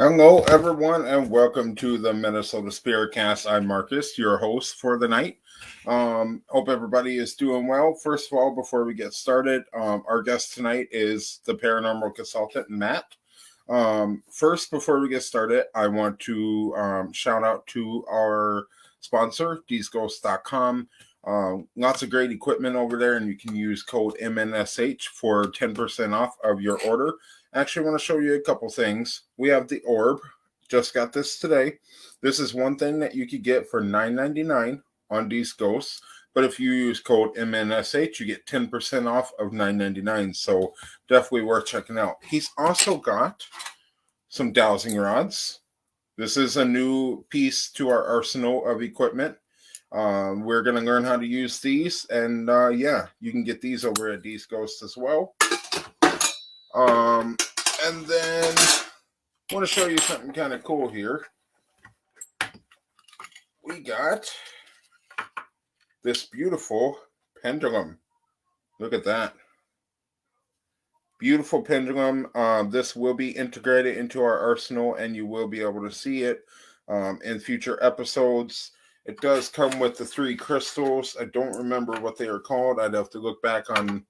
Hello, everyone, and welcome to the Minnesota SpiritCast. I'm Marcus, your host for the night. Hope everybody is doing well. First of all, before we get started, our guest tonight is the paranormal consultant, Matt. First, before we get started, I want to shout out to our sponsor, DeesGhosts.com. Lots of great equipment over there, and you can use code MNSH for 10% off of your order. Actually, I want to show you a couple things. We have the orb. Just got this today. This is one thing that you could get for $9.99 on These Ghosts. But if you use code MNSH, you get 10% off of $9.99. So definitely worth checking out. He's also got some dowsing rods. This is a new piece to our arsenal of equipment. We're going to learn how to use these. And yeah, you can get these over at These Ghosts as well. And then I want to show you something kind of cool here. We got this beautiful pendulum. Look at that. Beautiful pendulum. This will be integrated into our arsenal, and you will be able to see it in future episodes. It does come with the 3 crystals. I don't remember what they are called. I'd have to look back on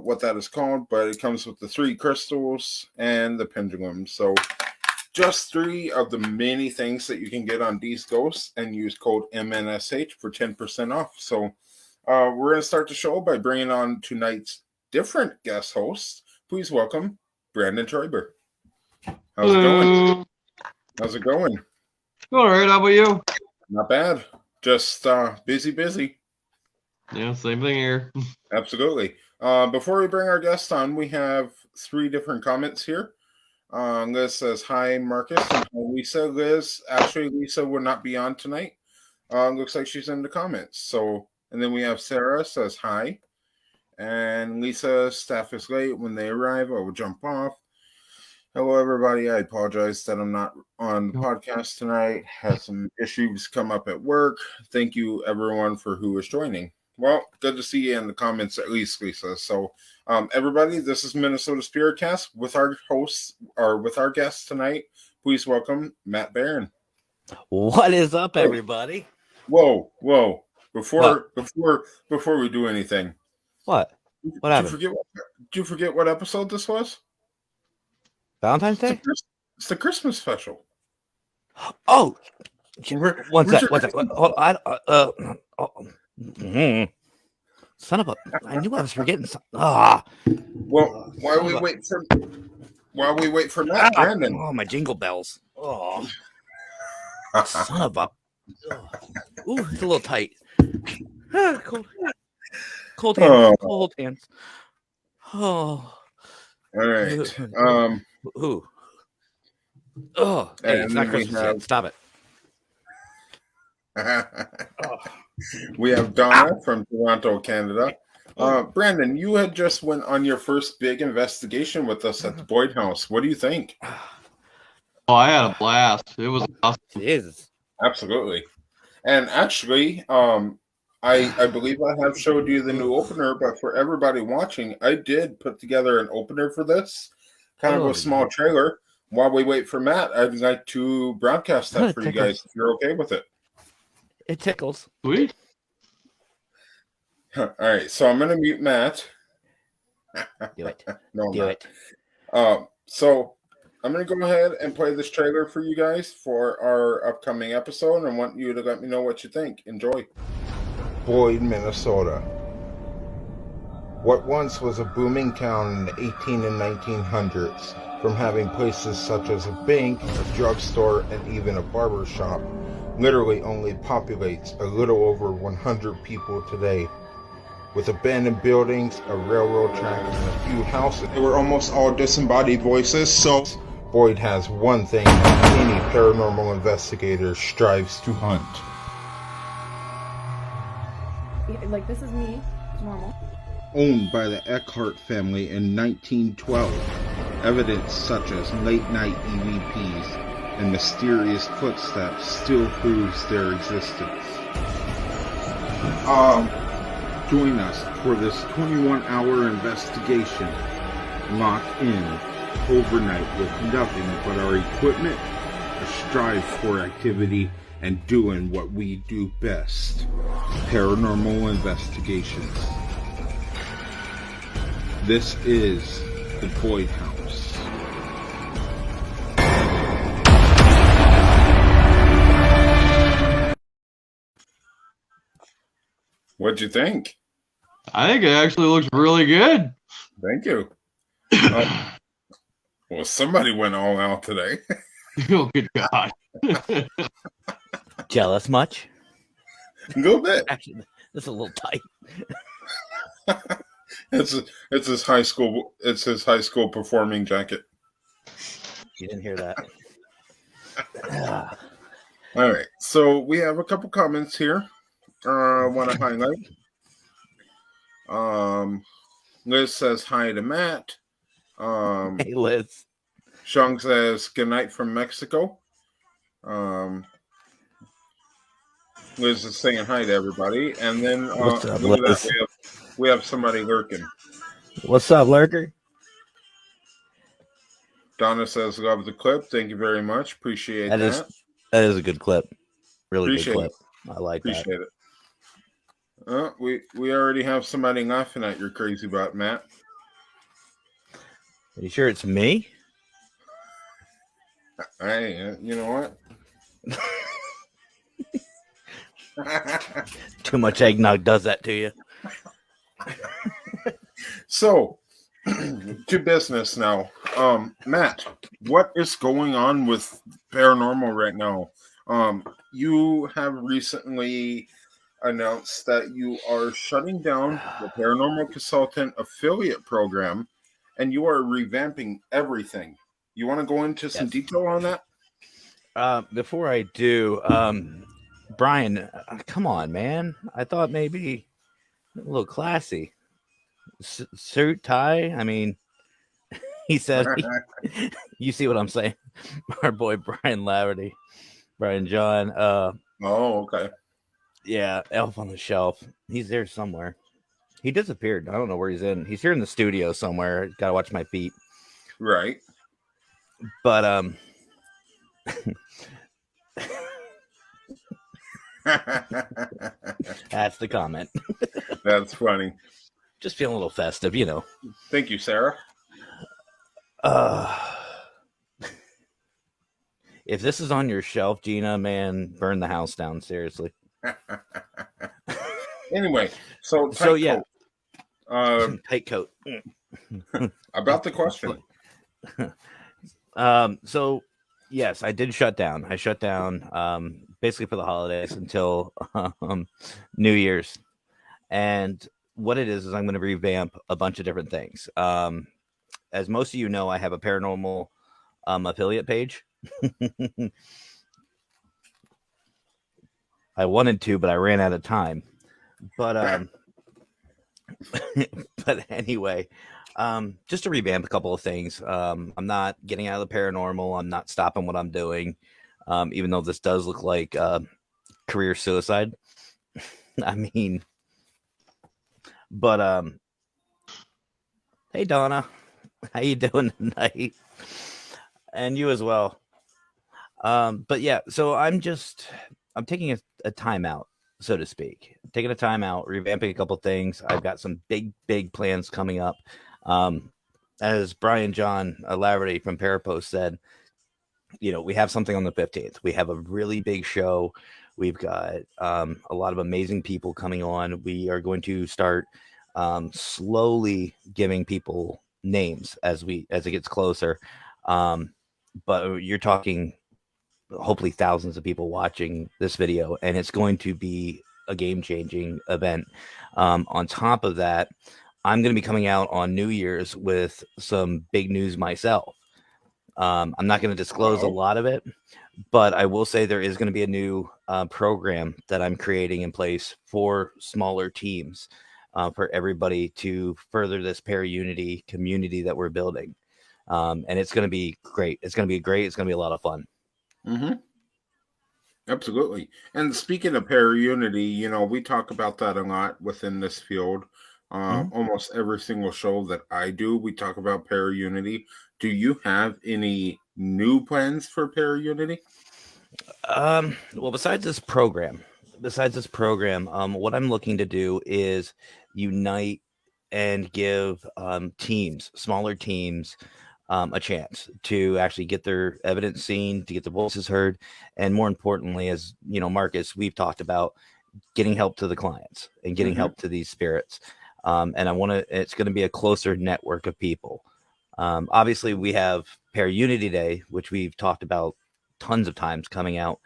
what that is called, but it comes with the 3 crystals and the pendulum. So just 3 of the many things that you can get on These Ghosts, and use code MNSH for 10% off. So we're going to start the show by bringing on tonight's different guest host. Please welcome Brandon Troiber. How's it going? How's it going? All right, how about you? Not bad. Just busy. Yeah, same thing here. Absolutely. Before we bring our guest on, we have 3 different comments here. Liz says, hi, Marcus. And hi, Lisa. Liz, actually, Lisa will not be on tonight. Looks like she's in the comments. So, and then we have Sarah says, hi. And Lisa, staff is late. When they arrive, I will jump off. Hello, everybody. I apologize that I'm not on the podcast tonight. Had some issues come up at work. Thank you, everyone, for who is joining. Well, good to see you in the comments, at least, Lisa. So, everybody, this is Minnesota SpiritCast with our hosts, or with our guests tonight. Please welcome Matt Barron. What is up, everybody? Whoa! Before we do anything, what happened? Did you forget what episode this was? Valentine's Day? It's the Christmas special. Oh, one sec. Son of a! I knew I was forgetting something. Well, while we wait for Matt, Brandon. Oh, my jingle bells. Oh, son of a! Ooh, it's a little tight. Cold hands. Cold hands. Oh. All right. Ooh. Oh, hey, it's not Christmas yet. Stop it. We have Donna from Toronto, Canada. Brandon, you had just went on your first big investigation with us at the Boyd House. What do you think? Oh, I had a blast. It was awesome. It is. Absolutely. And actually, I believe I have showed you the new opener, but for everybody watching, I did put together an opener for this, kind of a small trailer. While we wait for Matt, I'd like to broadcast that for you guys if you're okay with it. It tickles. Sweet. All right, so I'm going to mute Matt. Do it. No, Do it. So I'm going to go ahead and play this trailer for you guys for our upcoming episode, and I want you to let me know what you think. Enjoy. Boyd, Minnesota. What once was a booming town in the 18 and 1900s, from having places such as a bank, a drugstore, and even a barber shop, literally only populates a little over 100 people today. With abandoned buildings, a railroad track, and a few houses, they were almost all disembodied voices, so Boyd has one thing that any paranormal investigator strives to hunt. Like, this is me. It's normal. Owned by the Eckhart family in 1912. Evidence such as late-night EVPs and mysterious footsteps still proves their existence. Join us for this 21-hour investigation. Lock in overnight with nothing but our equipment, a strive for activity, and doing what we do best, paranormal investigations. This is the Void House. What'd you think? I think it actually looks really good. Thank you. Well, somebody went all out today. Oh, good God. Jealous much? A little bit. Actually, that's a little tight. It's his high school. It's his high school performing jacket. You didn't hear that. All right. So we have a couple comments here. I want to highlight. Liz says hi to Matt. Hey, Liz. Shung says good night from Mexico. Liz is saying hi to everybody, and then What's up, look at Liz? that. We have somebody lurking. What's up, lurker? Donna says love the clip. Thank you very much. Appreciate that. That is a good clip. Really Appreciate good clip. I like Appreciate it. We already have somebody laughing at your crazy butt, Matt. Are you sure it's me? Hey, you know what? Too much eggnog does that to you. So, to business now. Matt, what is going on with paranormal right now? You have recently announced that you are shutting down the Paranormal Consultant affiliate program, and you are revamping everything. You want to go into some detail on that? Before I do, Brian, come on, man. I thought maybe a little classy. Suit, tie. I mean, he said, you see what I'm saying? Our boy Brian Laverty, Brian John. Oh, okay. Yeah, Elf on the Shelf. He's there somewhere. He disappeared. I don't know where he's in. He's here in the studio somewhere. Got to watch my feet. Right. But that's the comment. That's funny. Just feeling a little festive, you know. Thank you, Sarah. If this is on your shelf, Gina, man, burn the house down. Seriously. Anyway, so yeah, tight coat. About the question. So yes, I did shut down. I shut down basically for the holidays until New Year's, and what it is I'm going to revamp a bunch of different things. As most of you know, I have a paranormal affiliate page. I wanted to, but I ran out of time. But but anyway, just to revamp a couple of things. I'm not getting out of the paranormal. I'm not stopping what I'm doing, even though this does look like career suicide. I mean, but hey Donna, how you doing tonight? And you as well. But yeah, so I'm taking a timeout, so to speak. Taking a timeout, revamping a couple things. I've got some big plans coming up. As Brian John Laverty from Parapost said, you know, we have something on the 15th. We have a really big show. We've got a lot of amazing people coming on. We are going to start slowly giving people names as it gets closer. But you're talking hopefully thousands of people watching this video, and it's going to be a game-changing event. On top of that, I'm going to be coming out on New Year's with some big news myself. I'm not going to disclose a lot of it, but I will say there is going to be a new program that I'm creating in place for smaller teams, for everybody to further this para-unity community that we're building. And it's going to be great. It's going to be a lot of fun. Mm-hmm. Absolutely. And speaking of para-unity, you know, we talk about that a lot within this field. almost every single show that I do, we talk about Para-Unity. Do you have any new plans for Para-Unity? Well, besides this program, what I'm looking to do is unite and give smaller teams, a chance to actually get their evidence seen, to get their voices heard, and more importantly, as you know, Marcus, we've talked about getting help to the clients and getting help to these spirits. And it's going to be a closer network of people. Obviously, we have Para-Unity Day, which we've talked about tons of times coming out,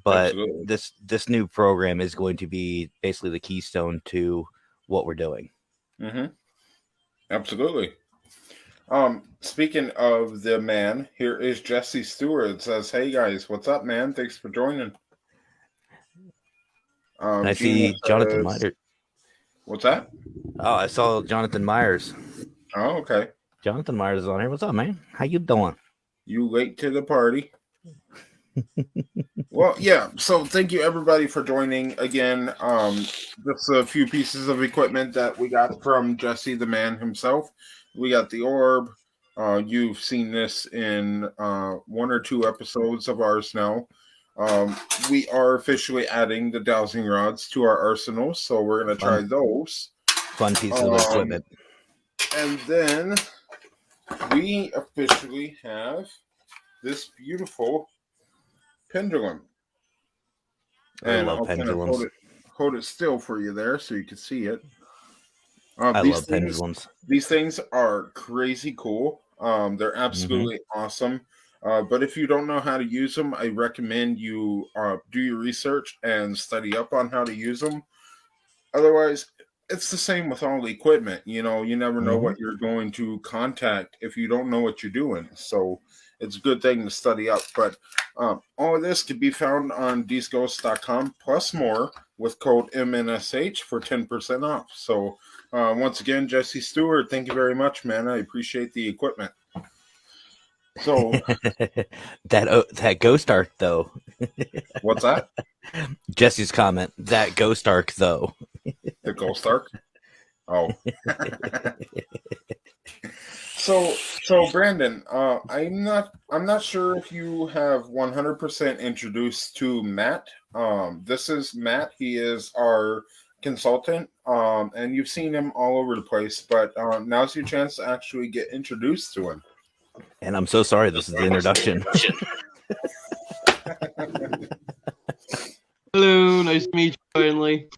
but Absolutely. this new program is going to be basically the keystone to what we're doing. Absolutely. Speaking of the man, here is Jesse Stewart. It says, "Hey guys, what's up, man? Thanks for joining." I see Jonathan Myers. What's that? Oh, I saw Jonathan Myers. Oh, okay. Jonathan Myers is on here. What's up, man? How you doing? You late to the party. Well, yeah. So thank you everybody for joining again. Just a few pieces of equipment that we got from Jesse the man himself. We got the orb. You've seen this in 1 or 2 episodes of ours now. We are officially adding the dowsing rods to our arsenal, so we're going to try those. Fun pieces of equipment. And then we officially have this beautiful pendulum. I love pendulums. Hold it still for you there so you can see it. I love pendulums. These things are crazy cool. They're absolutely awesome. But if you don't know how to use them, I recommend you do your research and study up on how to use them. Otherwise, it's the same with all equipment. You know, you never know what you're going to contact if you don't know what you're doing. So it's a good thing to study up. But all of this can be found on DeesGhosts.com plus more with code MNSH for 10% off. So once again, Jesse Stewart, thank you very much, man. I appreciate the equipment. So that ghost arc though. What's that? Jesse's comment. That ghost arc though. The ghost arc? Oh. So Brandon, I'm not sure if you have 100% introduced to Matt. This is Matt. He is our consultant, and you've seen him all over the place. But now's your chance to actually get introduced to him. And I'm so sorry. This is the introduction. Hello, nice to meet you finally.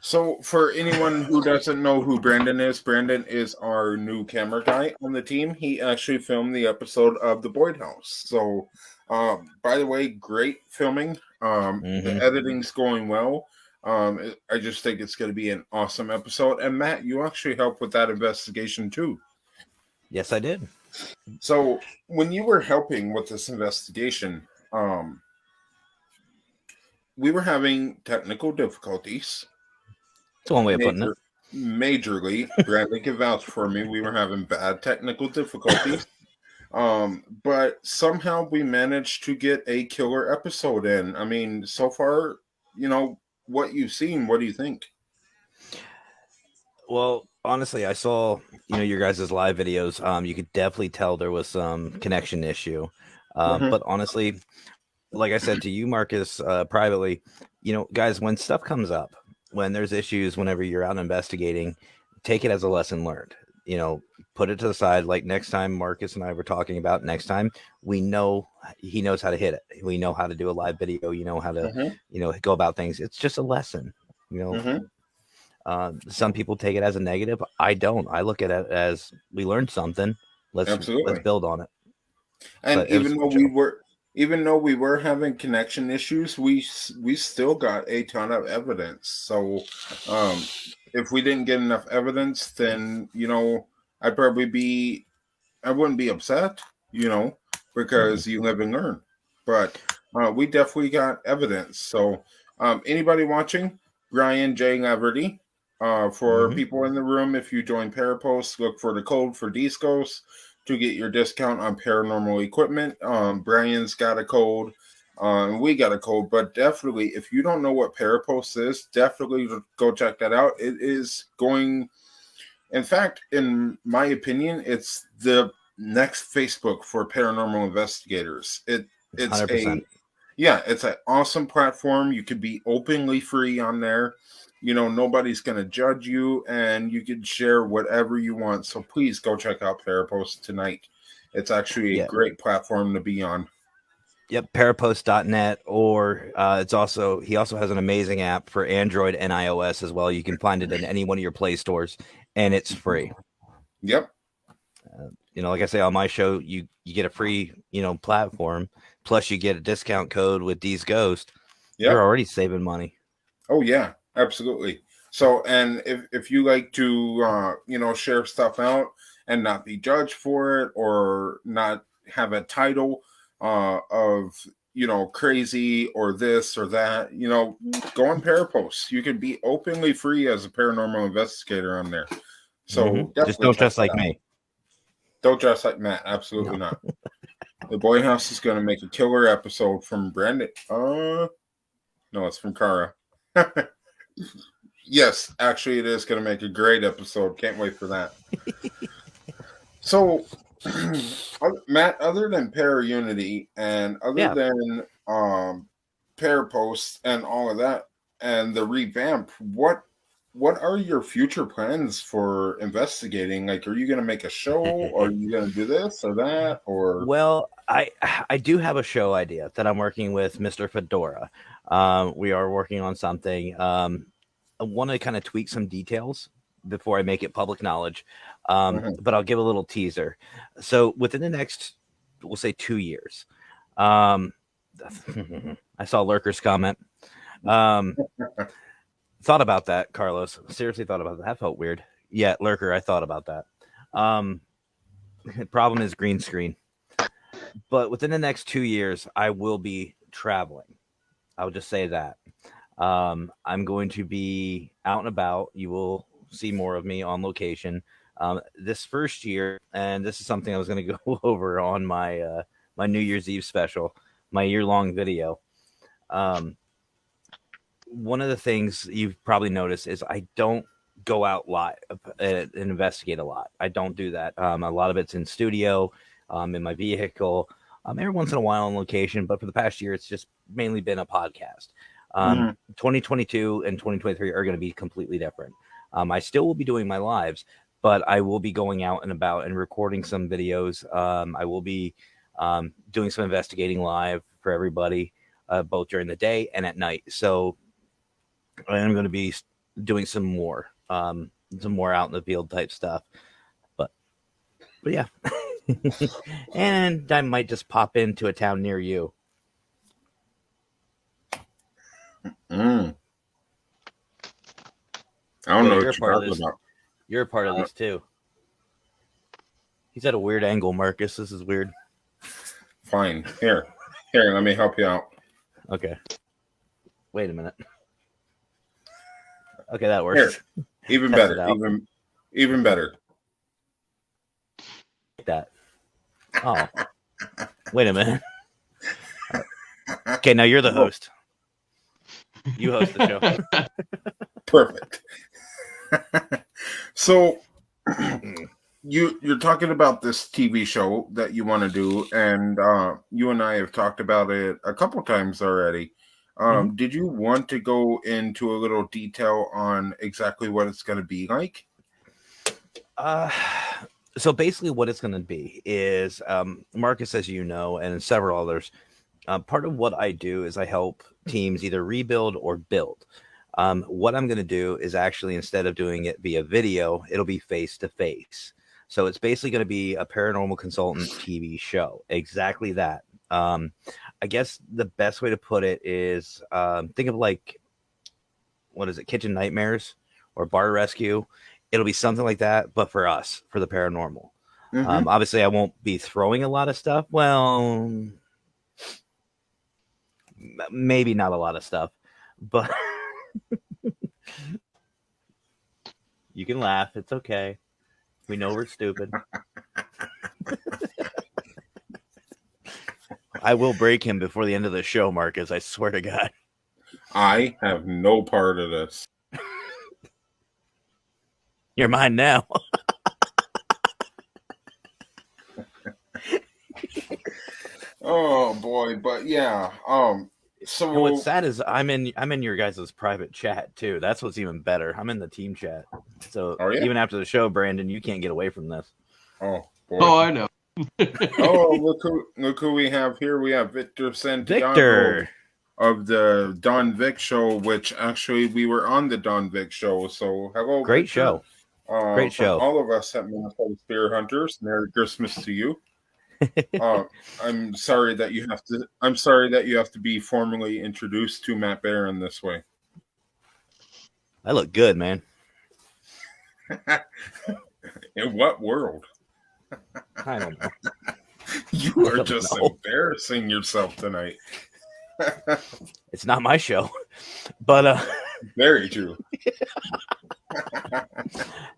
So for anyone who doesn't know who Brandon is our new camera guy on the team. He actually filmed the episode of the Boyd House. So by the way, great filming. The editing's going well. I just think it's going to be an awesome episode. And Matt, you actually helped with that investigation too. Yes, I did. So when you were helping with this investigation, we were having technical difficulties. It's one way of putting it. Majorly. Bradley can vouch for me. We were having bad technical difficulties. But somehow we managed to get a killer episode in. I mean, so far, you know, what you've seen, what do you think? Well, honestly, I saw, your guys' live videos. You could definitely tell there was some connection issue. But honestly, like I said to you, Marcus, privately, guys, when stuff comes up, when there's issues, whenever you're out investigating, take it as a lesson learned. Put it to the side. Like next time Marcus and I were talking about, next time we know he knows how to hit it. We know how to do a live video. How to, go about things. It's just a lesson, Some people take it as a negative. I don't. I look at it as we learned something. Let's build on it. And even though we were having connection issues, we still got a ton of evidence. So if we didn't get enough evidence, then I wouldn't be upset, because you live and learn. But we definitely got evidence. So anybody watching, Brian J. Laverty, for people in the room, if you join Parapost, look for the code for DeesGhosts to get your discount on paranormal equipment. Brian's got a code. We got a code, but definitely, if you don't know what Parapost is, definitely go check that out. It is going, in fact, in my opinion, it's the next Facebook for paranormal investigators. It's 100%. it's an awesome platform. You could be openly free on there. Nobody's going to judge you, and you can share whatever you want. So please go check out Parapost tonight. It's actually a great platform to be on. Yep, parapost.net, or he also has an amazing app for Android and iOS as well. You can find it in any one of your Play stores, and it's free. Yep. Like I say on my show, you get a free platform, plus you get a discount code with D's Ghost. Yep. You're already saving money. Oh yeah, absolutely. So, and if you like to share stuff out and not be judged for it, or not have a title of crazy or this or that, go on Parapost. You can be openly free as a paranormal investigator on there. So just don't dress like me. Don't dress like Matt. Absolutely not. The Boy House is going to make a killer episode from Brandon. No, it's from Kara. Yes, actually, it is going to make a great episode. Can't wait for that. So, Matt, other than Para-Unity and other than Parapost and all of that and the revamp, what are your future plans for investigating? Like, are you going to make a show, or are you going to do this or that, or? Well, I do have a show idea that I'm working with Mr. Fedora. We are working on something. I want to kind of tweak some details before I make it public knowledge. But I'll give a little teaser. So within the next, we'll say 2 years, I saw Lurker's comment. Thought about that, Carlos. Seriously thought about that. That felt weird. Yeah, Lurker, I thought about that. The problem is green screen. But within the next 2 years, I will be traveling. I'll just say that. I'm going to be out and about. You will see more of me on location. This first year, and this is something I was going to go over on my my New Year's Eve special, my year-long video. One of the things you've probably noticed is I don't go out live and investigate a lot. I don't do that. A lot of it's in studio, in my vehicle, every once in a while on location. But for the past year, it's just mainly been a podcast. 2022 and 2023 are going to be completely different. I still will be doing my lives, but I will be going out and about and recording some videos. I will be doing some investigating live for everybody, both during the day and at night. So I'm going to be doing some more out in the field type stuff. But yeah. And I might just pop into a town near you. I don't know you're what you're talking about. You're a part of this too. He's at a weird angle, Marcus. This is weird. Fine. Here, let me help you out. Okay. Wait a minute. Okay, that works. Here. Even better. Even better. Like that. Oh. Wait a minute. Okay, now you're the host. You host the show. Perfect. So you're talking about this TV show that you want to do, and you and I have talked about it a couple times already. Did you want to go into a little detail on exactly what it's going to be like? So basically what it's going to be is, Marcus, as you know, and several others, part of what I do is I help teams either rebuild or build. What I'm going to do is actually, instead of doing it via video, it'll be face-to-face. So it's basically going to be a paranormal consultant TV show. Exactly that. I guess the best way to put it is, think of like, what is it, Kitchen Nightmares or Bar Rescue. It'll be something like that, but for us, for the paranormal. Obviously, I won't be throwing a lot of stuff. Well, maybe not a lot of stuff, but you can laugh. It's okay. We know we're stupid. I will break him before the end of the show, Marcus. I swear to God. I have no part of this. You're mine now. Oh boy, but yeah. So And what's sad is I'm in your guys' private chat too. That's what's even better. I'm in the team chat. So even after the show, Brandon, you can't get away from this. Oh boy. Oh, I know. Oh, look who we have here. We have Victor Santiago Victor of the Don Vic show, which actually we were on the Don Vic show. So hello, great Victor. show. Great show. All of us at Minnesota Spirit Hunters. Merry Christmas to you. I'm sorry that you have to be formally introduced to Matt Barron this way. I look good, man. In what world? I don't know. You are just embarrassing yourself tonight. It's not my show, but very true.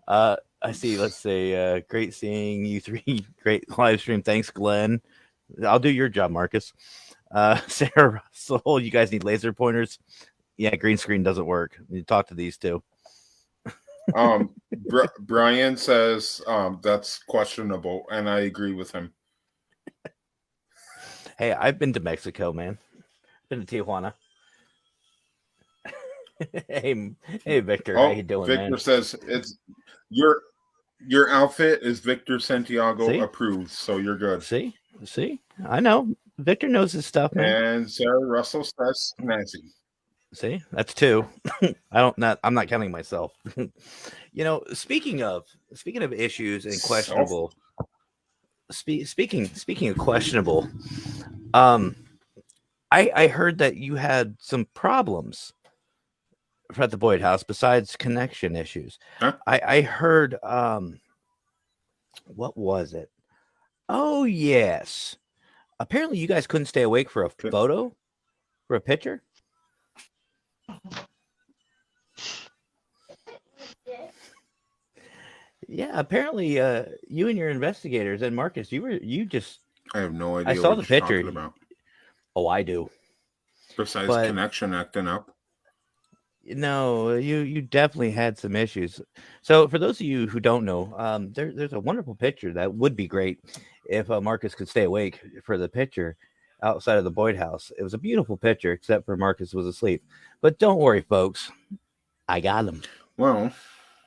I see. Let's say, great seeing you three. Great live stream. Thanks, Glenn. I'll do your job, Marcus. Sarah Russell, you guys need laser pointers. Yeah, green screen doesn't work. You talk to these two. Brian says that's questionable, and I agree with him. Hey, I've been to Mexico, man. Been to Tijuana. hey, Victor, how you doing, Victor man? says it's your outfit is Victor Santiago approved, so you're good. See, I know Victor knows his stuff, man. And Sarah Russell says snazzy. See, that's two. I'm not counting myself. You know, speaking of issues and questionable. Speaking of questionable, I heard that you had some problems at the Boyd house besides connection issues. Huh? I heard what was it? Oh yes. Apparently you guys couldn't stay awake for a photo, for a picture. Yeah, apparently you and your investigators and Marcus, I have no idea. I saw what the you're picture. talking about. Oh, I do. Besides connection acting up. No, you definitely had some issues. So for those of you who don't know, there's a wonderful picture that would be great if Marcus could stay awake for the picture outside of the Boyd house. It was a beautiful picture, except for Marcus was asleep. But don't worry, folks. I got him. Well,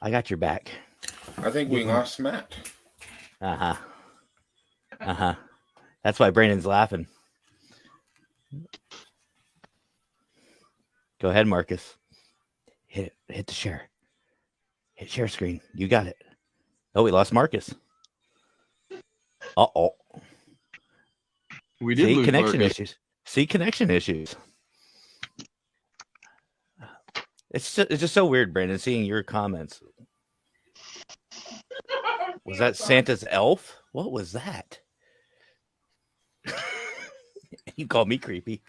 I got your back. I think we lost Matt. Uh-huh. That's why Brandon's laughing. Go ahead, Marcus. Hit the share. Hit share screen. You got it. Oh, we lost Marcus. Uh-oh. We did lose connection Marcus. issues. See connection issues. It's just so weird, Brandon, seeing your comments. Was that Santa's elf? What was that? You called me creepy.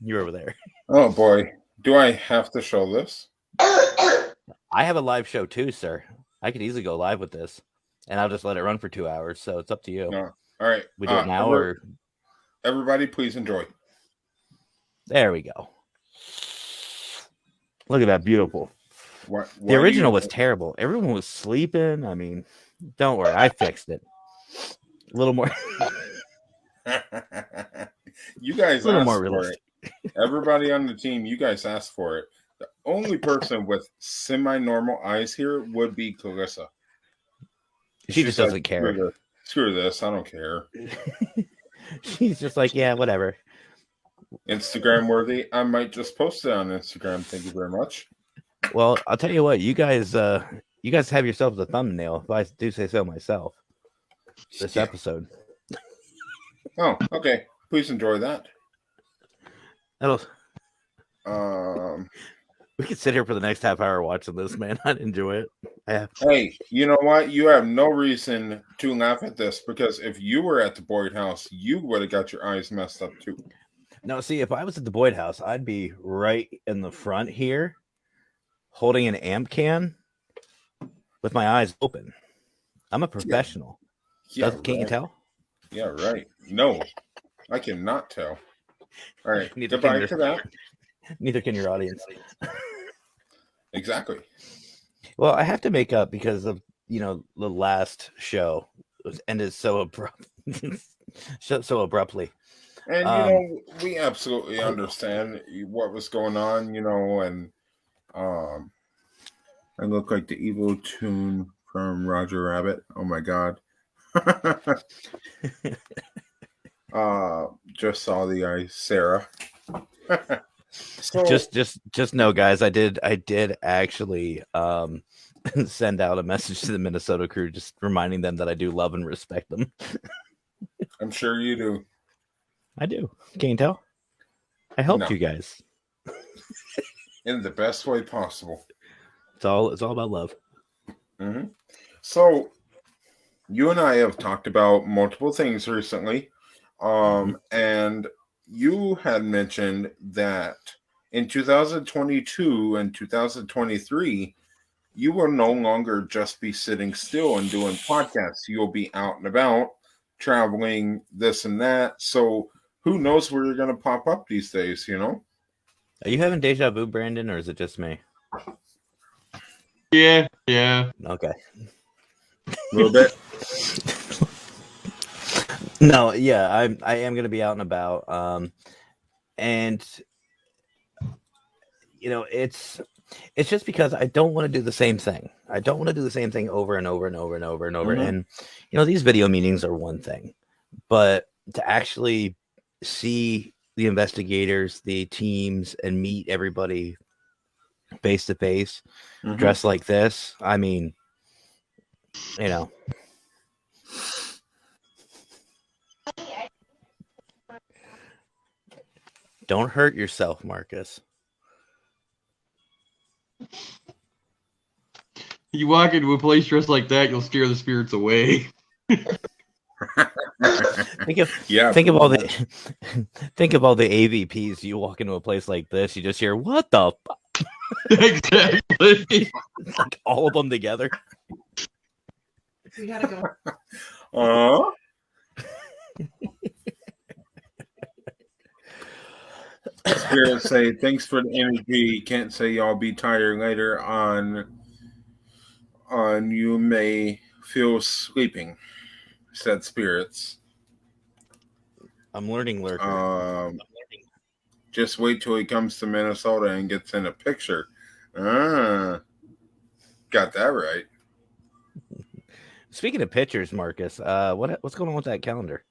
You're over there. Oh boy. Do I have to show this? I have a live show too, sir. I could easily go live with this, and I'll just let it run for 2 hours. So it's up to you. No. All right. We do it now, or everybody, please enjoy. There we go. Look at that, beautiful. What the original was terrible. Everyone was sleeping. I mean, don't worry, I fixed it. A little more. You guys a little asked more for realistic. it. Everybody on the team, you guys asked for it. The only person with semi-normal eyes here would be Clarissa. She just doesn't care. Screw this. I don't care. She's just like, yeah, whatever. Instagram worthy. I might just post it on Instagram. Thank you very much. Well, I'll tell you what. You guys have yourselves a thumbnail, if I do say so myself. This episode. Oh, okay. Please enjoy that. We could sit here for the next half hour watching this, man. I'd enjoy it. Hey, you know what? You have no reason to laugh at this, because if you were at the Boyd house, you would have got your eyes messed up too. No, see, if I was at the Boyd house, I'd be right in the front here, holding an amp can with my eyes open. I'm a professional. Yeah, Can't you tell? Yeah, right. No. I cannot tell. All right. Neither Goodbye can to that. Neither can your audience. Exactly. Well, I have to make up because of the last show ended so abrupt, so abruptly. And we absolutely understand what was going on. And I look like the evil tune from Roger Rabbit. Oh my God. Just saw the eye, Sarah. So just know, guys, I did actually send out a message to the Minnesota crew, just reminding them that I do love and respect them. I'm sure you do. I do. Can you tell? I helped you guys in the best way possible. It's all about love. Mm-hmm. So you and I have talked about multiple things recently. And you had mentioned that in 2022 and 2023, you will no longer just be sitting still and doing podcasts. You'll be out and about, traveling, this and that. So who knows where you're going to pop up these days, Are you having deja vu, Brandon, or is it just me? Yeah. A Okay. little bit. No, yeah, I am going to be out and about. And it's just because I don't want to do the same thing. I don't want to do the same thing over and over and over and over and over. Mm-hmm. And these video meetings are one thing, but to actually see the investigators, the teams, and meet everybody face to face, dressed like this, I mean, don't hurt yourself, Marcus. You walk into a place dressed like that, you'll scare the spirits away. Think of all the AVPs. You walk into a place like this, you just hear, "What the fuck?" Exactly. Like all of them together. We gotta go. Spirits say, thanks for the energy. Can't say y'all be tired later on you may feel sleeping, said spirits. I'm learning lurker. Just wait till he comes to Minnesota and gets in a picture. Got that right. Speaking of pictures, Marcus, what's going on with that calendar?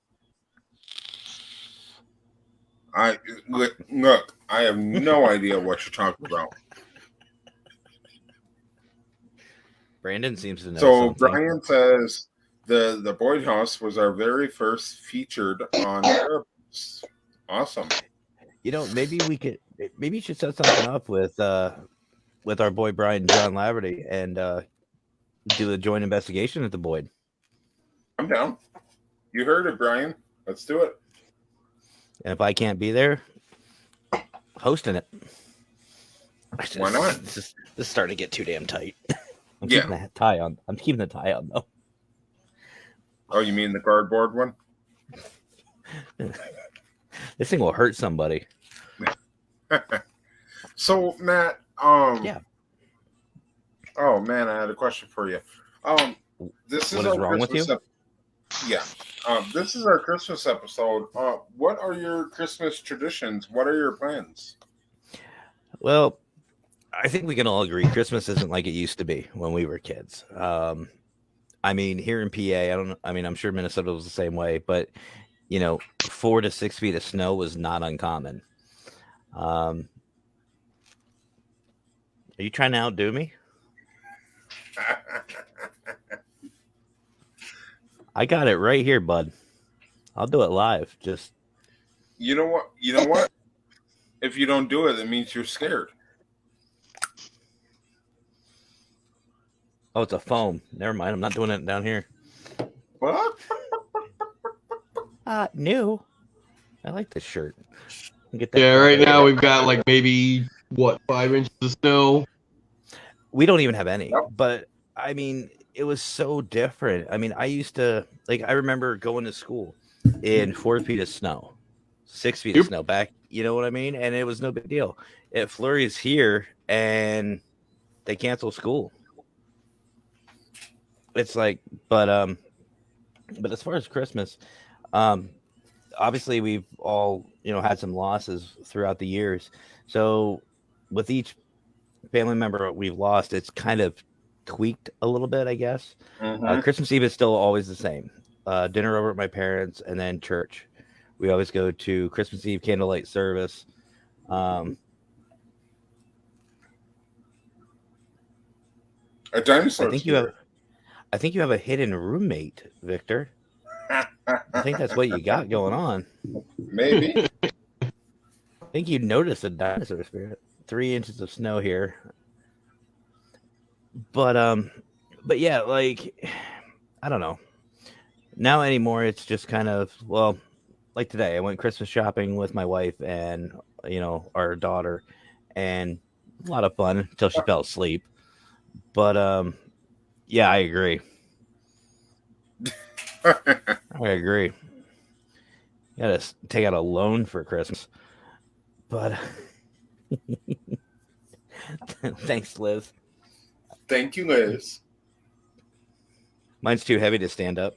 Look, I have no idea what you're talking about. Brandon seems to know. So something. Brian says the Boyd House was our very first featured on Therapists. Awesome. Maybe you should set something up with our boy Brian John Laverty and do a joint investigation at the Boyd. I'm down. You heard it, Brian. Let's do it. And if I can't be there, hosting it. Why not? This is starting to get too damn tight. I'm Yeah. keeping the tie on. I'm keeping the tie on though. Oh, you mean the cardboard one? This thing will hurt somebody. So, Matt, yeah. Oh man, I had a question for you. This is what is wrong Christmas with you? Yeah. This is our Christmas episode. What are your Christmas traditions? What are your plans? Well, I think we can all agree Christmas isn't like it used to be when we were kids. I mean, here in PA, I'm sure Minnesota was the same way, but 4 to 6 feet of snow was not uncommon. Are you trying to outdo me? I got it right here, bud. I'll do it live. Just you know what? If you don't do it, it means you're scared. Oh, it's a foam. Never mind. I'm not doing it down here. What? New. I like this shirt. Get that. Yeah, right now we've got like maybe 5 inches of snow. We don't even have any. But I mean, it was so different. I mean, I used to I remember going to school in 4 feet of snow. 6 feet of snow back. You know what I mean? And it was no big deal. It flurries here, and they cancel school. It's like, but as far as Christmas, obviously we've all had some losses throughout the years. So with each family member we've lost, it's kind of tweaked a little bit, I guess. Christmas Eve is still always the same. Dinner over at my parents, and then church. We always go to Christmas Eve candlelight service. A dinosaur. I think you have a hidden roommate, Victor. I think that's what you got going on. Maybe. I think you noticed a dinosaur spirit. 3 inches of snow here. But yeah, like, I don't know. Now anymore, it's just kind of, well, like today, I went Christmas shopping with my wife and, our daughter, and a lot of fun until she fell asleep. But, yeah, I agree. I agree. You gotta take out a loan for Christmas. But thanks, Liz. Thank you, Liz. Mine's too heavy to stand up.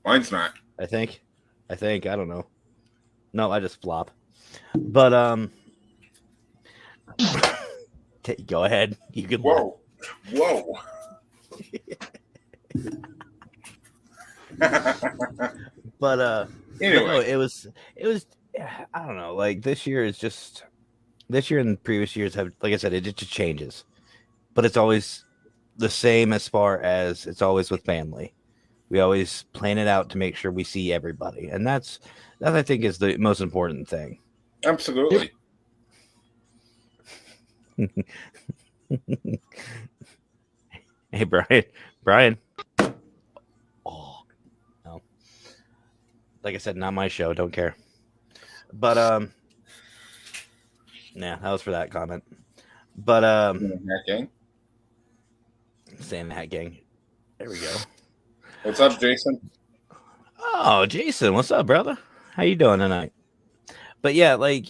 Mine's not. I think. I don't know. No, I just flop. But go ahead. You can. Whoa. But anyway, no, it was. I don't know. Like this year and the previous years have, like I said, it just changes, but it's always the same as far as it's always with family. We always plan it out to make sure we see everybody, and that I think is the most important thing. Absolutely. Hey, Brian. Oh no! Like I said, not my show. Don't care. But yeah, that was for that comment. But saying that gang. There we go. What's up, Jason? Oh, Jason, what's up, brother? How you doing tonight? But yeah, like,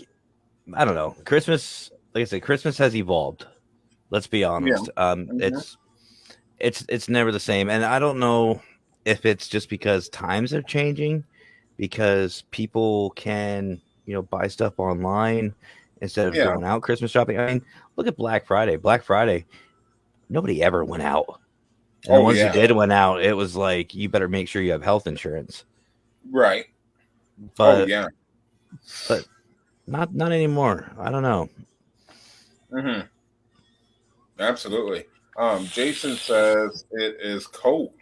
I don't know. Christmas, like I said, Christmas has evolved. Let's be honest. Yeah. It's never the same, and I don't know if it's just because times are changing, because people can buy stuff online instead of going out Christmas shopping. I mean, look at Black Friday. Black Friday, nobody ever went out. And the ones who did went out, it was like, you better make sure you have health insurance. Right. But but not anymore. I don't know. Absolutely. Jason says it is cold.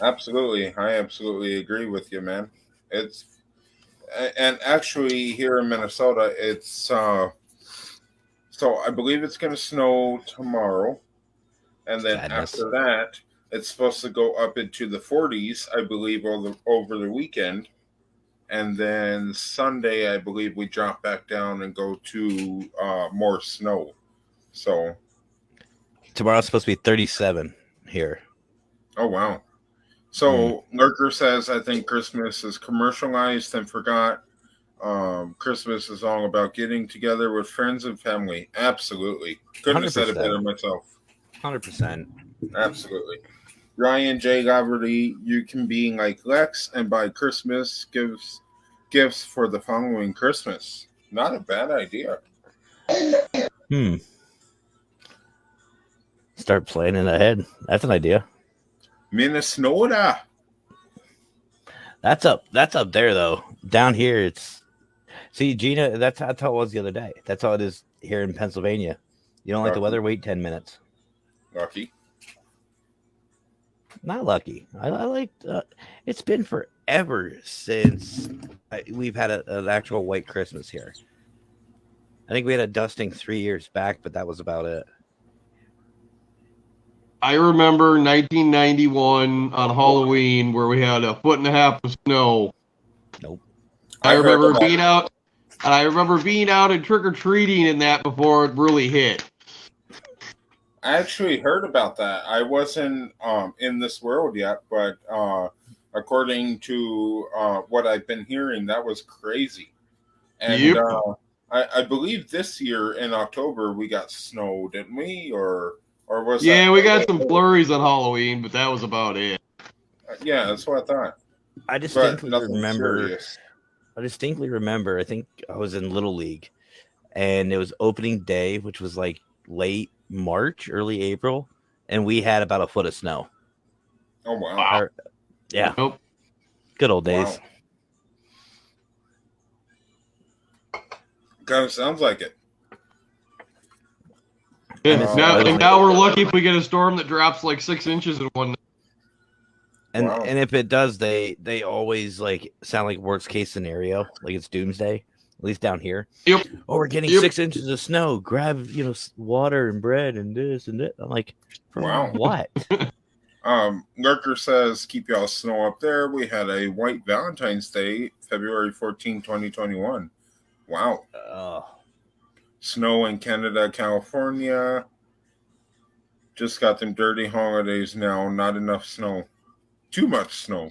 Absolutely. I absolutely agree with you, man. And actually here in Minnesota, it's so I believe it's going to snow tomorrow. And then after that, it's supposed to go up into the 40s, I believe, over the weekend. And then Sunday, I believe we drop back down and go to more snow. So tomorrow's supposed to be 37 here. Oh, wow. So Lurker says, I think Christmas is commercialized and forgot. Christmas is all about getting together with friends and family. Absolutely. Couldn't 100%. Have said it better myself. 100%. Absolutely. Ryan J. Laverty, you can be like Lex and buy Christmas gifts for the following Christmas. Not a bad idea. Start planning ahead. That's an idea. Minnesota. That's up there though. Down here it's Gina, that's how it was the other day. That's how it is here in Pennsylvania. You don't like the weather, wait 10 minutes. Lucky. Not lucky. I like. It's been forever since we've had an actual white Christmas here. I think we had a dusting 3 years back, but that was about it. I remember 1991 on Halloween where we had 1.5 foot of snow. Nope. I remember being out and trick or treating in that before it really hit. I actually heard about that. I wasn't in this world yet, but according to what I've been hearing, that was crazy. And Yep. I believe this year in October we got snow, didn't we? Or was Yeah, that we got some flurries on Halloween, but that was about it. Yeah, that's what I thought. I distinctly nothing remember. serious. I distinctly remember. I think I was in Little League, and it was opening day, which was like late March, early April, and we had about a foot of snow. Oh wow! Yeah, Nope. good old days. Wow. Kind of sounds like it. And now we're lucky if we get a storm that drops like 6 inches in one night. And Wow. and if it does, they always like sound like worst case scenario, like it's doomsday. At least down here. Yep. Oh, we're getting 6 inches of snow. Grab water and bread and this and that. I'm like, wow. What? Lurker says, keep y'all snow up there. We had a white Valentine's Day, February 14, 2021. Wow. Snow in Canada, California. Just got them dirty holidays now. Not enough snow. Too much snow.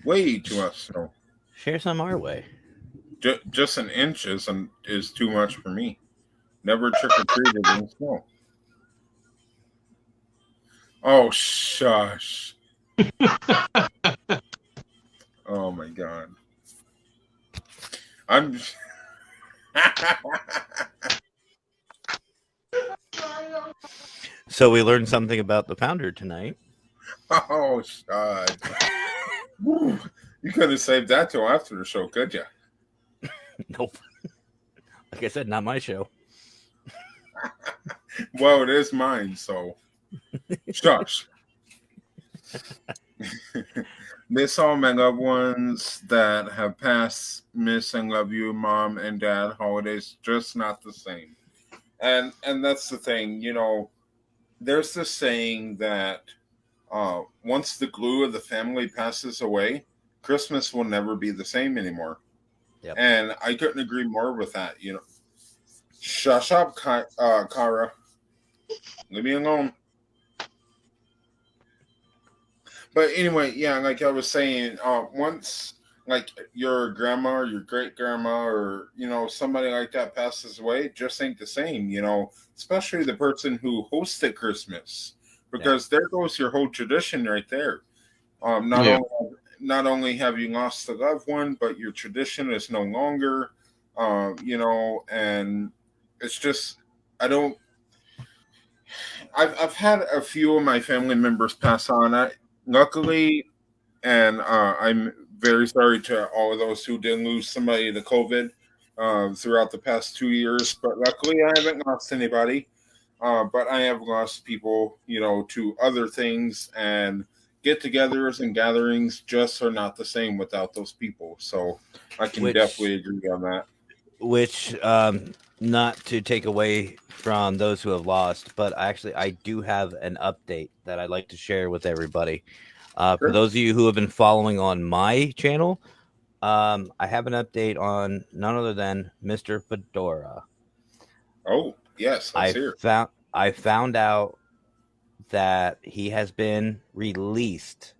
Way too much snow. Share some our way. Just an inch is too much for me. Never trick-or-treated in snow. Oh, shush. Oh, my God. I'm... So we learned something about the founder tonight. Oh, shush. You could have saved that till after the show, could you? Nope. Like I said, not my show. Well, it is mine, so shush. Miss all my loved ones that have passed. Miss and love you, Mom and Dad. Holidays just not the same. And that's the thing, there's this saying that once the glue of the family passes away, Christmas will never be the same anymore. Yep. And I couldn't agree more with that. Shush up, Kara. Leave me alone. But anyway, yeah, like I was saying, once like your grandma or your great grandma or somebody like that passes away, it just ain't the same. Especially the person who hosted Christmas, because there goes your whole tradition right there. Not only have you lost a loved one, but your tradition is no longer, and it's just, I've had a few of my family members pass on. Luckily, and I'm very sorry to all of those who did lose somebody to COVID throughout the past 2 years, but luckily I haven't lost anybody. But I have lost people, to other things, and get-togethers and gatherings just are not the same without those people. So I can definitely agree on that. Which, not to take away from those who have lost, but actually I do have an update that I'd like to share with everybody. Sure. For those of you who have been following on my channel, I have an update on none other than Mr. Fedora. Oh, yes, I found out that he has been released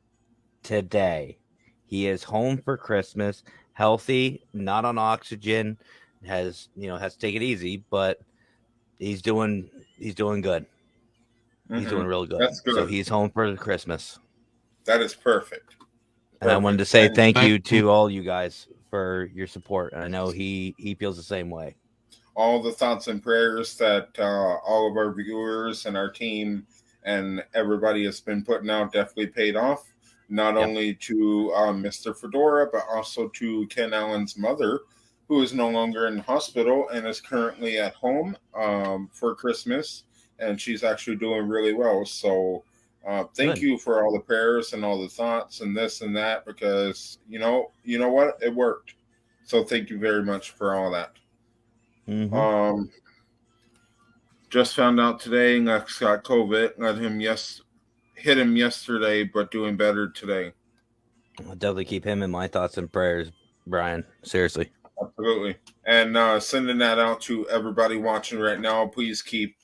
today. He is home for Christmas, healthy, not on oxygen, has to take it easy, but he's doing good. Mm-hmm. He's doing real good. That's good. So he's home for Christmas. That is perfect. And I wanted to say thank you to all you guys for your support. And I know he feels the same way. All the thoughts and prayers that all of our viewers and our team and everybody has been putting out definitely paid off. Not only to Mr. Fedora, but also to Ken Allen's mother, who is no longer in the hospital and is currently at home for Christmas. And she's actually doing really well. So thank you for all the prayers and all the thoughts and this and that, because you know what? It worked. So thank you very much for all that. Mm-hmm. Just found out today Lex got COVID. Hit him yesterday, but doing better today. I'll definitely keep him in my thoughts and prayers, Brian. Seriously. Absolutely. And sending that out to everybody watching right now. Please keep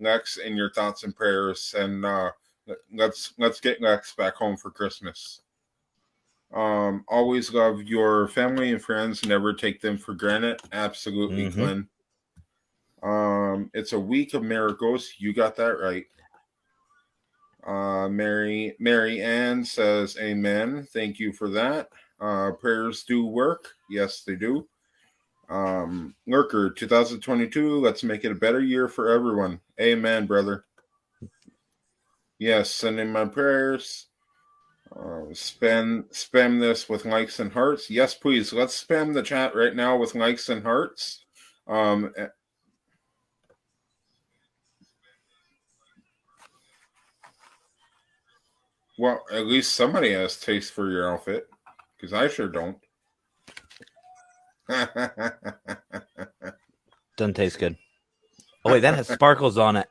Lex in your thoughts and prayers, and let's get Lex back home for Christmas. Always love your family and friends. Never take them for granted. Absolutely, Glenn. It's a week of miracles. You got that right. Mary Ann says, "Amen." Thank you for that. Prayers do work. Yes, they do. Lurker 2022. Let's make it a better year for everyone. Amen, brother. Yes, send in my prayers. Spam this with likes and hearts. Yes, please. Let's spam the chat right now with likes and hearts. Well, at least somebody has taste for your outfit, because I sure don't. Doesn't taste good. Oh wait, that has sparkles on it.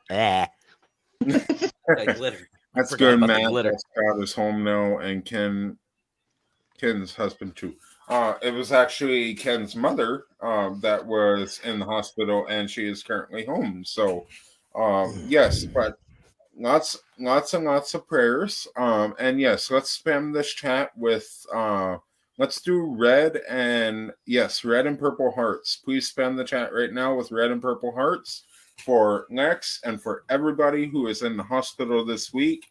Like glitter. That's good, Matt. Scott is home now, and Ken's husband too. It was actually Ken's mother that was in the hospital, and she is currently home. So, yes, but lots and lots of prayers. And yes, let's spam this chat with let's do red and purple hearts. Please spam the chat right now with red and purple hearts for Lex and for everybody who is in the hospital this week.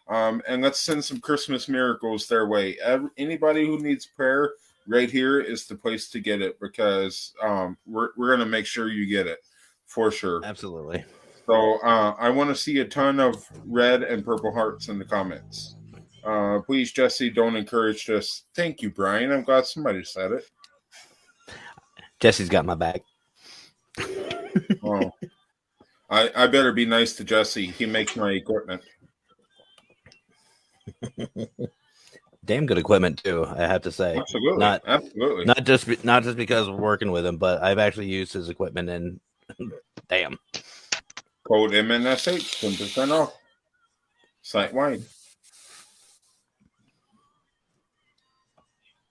And let's send some Christmas miracles their way. Anybody who needs prayer, right here is the place to get it, because we're going to make sure you get it for sure. Absolutely. So I want to see a ton of red and purple hearts in the comments. Please, Jesse, don't encourage this. Thank you, Brian. I'm glad somebody said it. Jesse's got my back. Oh, I better be nice to Jesse. He makes my equipment. Damn good equipment too, I have to say. Absolutely, absolutely. Not just because we're working with him, but I've actually used his equipment, and damn. Code MNSH, 10% off. Site wide.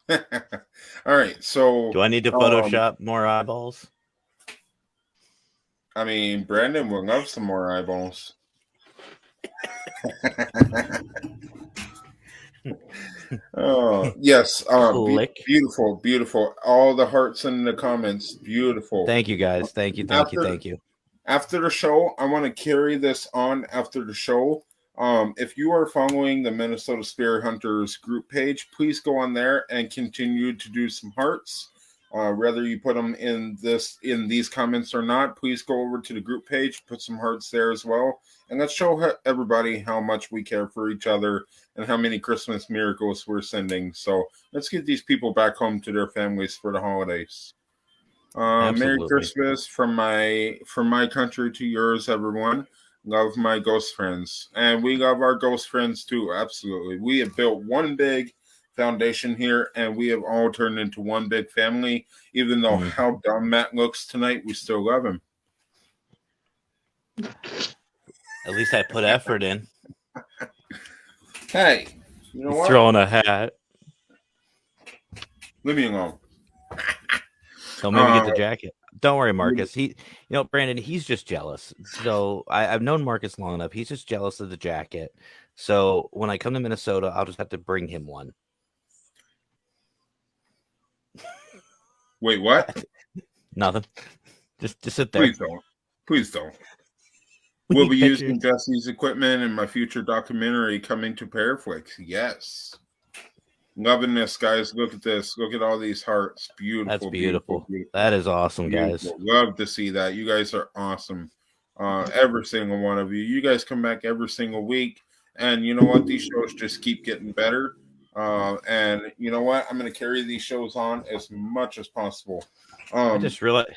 All right, so do I need to Photoshop more eyeballs? I mean, Brandon will love some more eyeballs. Oh yes, beautiful. All the hearts in the comments, beautiful. Thank you guys. Thank you. After the show, I want to carry this on after the show. If you are following the Minnesota Spirit Hunters group page, please go on there and continue to do some hearts. Whether you put them in these comments or not, please go over to the group page, put some hearts there as well, and let's show everybody how much we care for each other and how many Christmas miracles we're sending. So let's get these people back home to their families for the holidays. Merry Christmas from my country to yours, everyone. Love my ghost friends, and we love our ghost friends too. Absolutely, we have built one big foundation here, and we have all turned into one big family. Even though how dumb Matt looks tonight, we still love him. At least I put effort in. Hey, you know what? Throwing a hat. Leave me alone. Don't make me get the jacket. Don't worry, Marcus. Brandon, he's just jealous. So I've known Marcus long enough. He's just jealous of the jacket. So when I come to Minnesota, I'll just have to bring him one. Wait, what? Nothing. Just sit there. Please don't. We'll be using Jesse's equipment in my future documentary coming to Paraflix. Yes. Loving this, guys. Look at this. Look at all these hearts. Beautiful. That's beautiful. That is awesome, guys. Love to see that. You guys are awesome. Every single one of you. You guys come back every single week. And you know what? These shows just keep getting better. And you know what? I'm going to carry these shows on as much as possible. I just realized,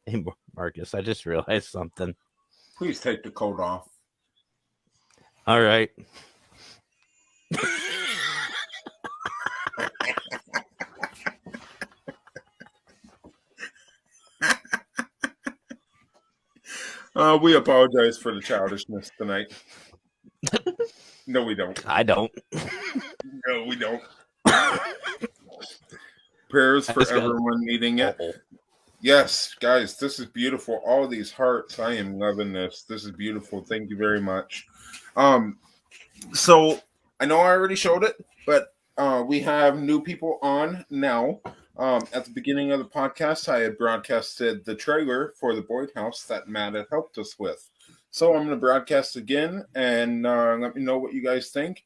hey, Marcus, I just realized something. Please take the coat off. All right. We apologize for the childishness tonight. No, we don't. I don't. No, we don't. Prayers for everyone needing it. Yes, guys, this is beautiful. All these hearts. I am loving this. This is beautiful. Thank you very much. So I know I already showed it, but we have new people on now. At the beginning of the podcast, I had broadcasted the trailer for the Boyd House that Matt had helped us with. So I'm going to broadcast again and let me know what you guys think.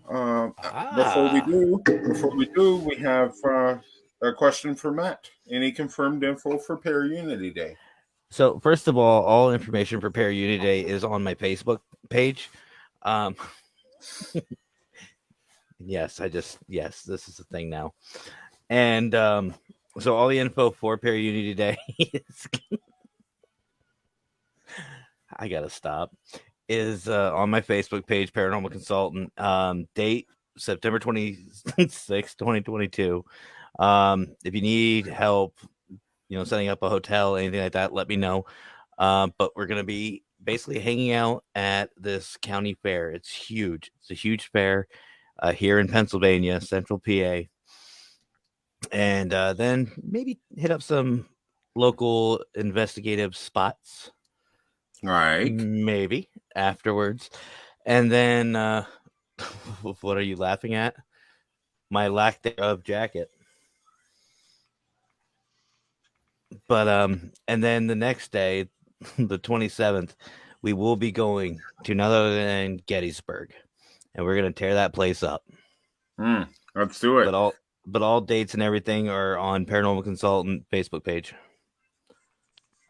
Before we do, we have a question for Matt. Any confirmed info for Para Unity Day? So first of all information for Para Unity Day is on my Facebook page. Yes, this is the thing now. And so all the info for Para Unity Day is I gotta stop. Is on my Facebook page, Paranormal Consultant. Date September 26, 2022. If you need help, setting up a hotel, anything like that, let me know. But we're gonna be basically hanging out at this county fair. It's huge. It's a huge fair here in Pennsylvania, Central PA. And then maybe hit up some local investigative spots. Right. Maybe afterwards. And then what are you laughing at? My lack thereof jacket. But and then the next day, the 27th, we will be going to none other than Gettysburg. And we're gonna tear that place up. Let's do it. But all dates and everything are on Paranormal Consultant Facebook page.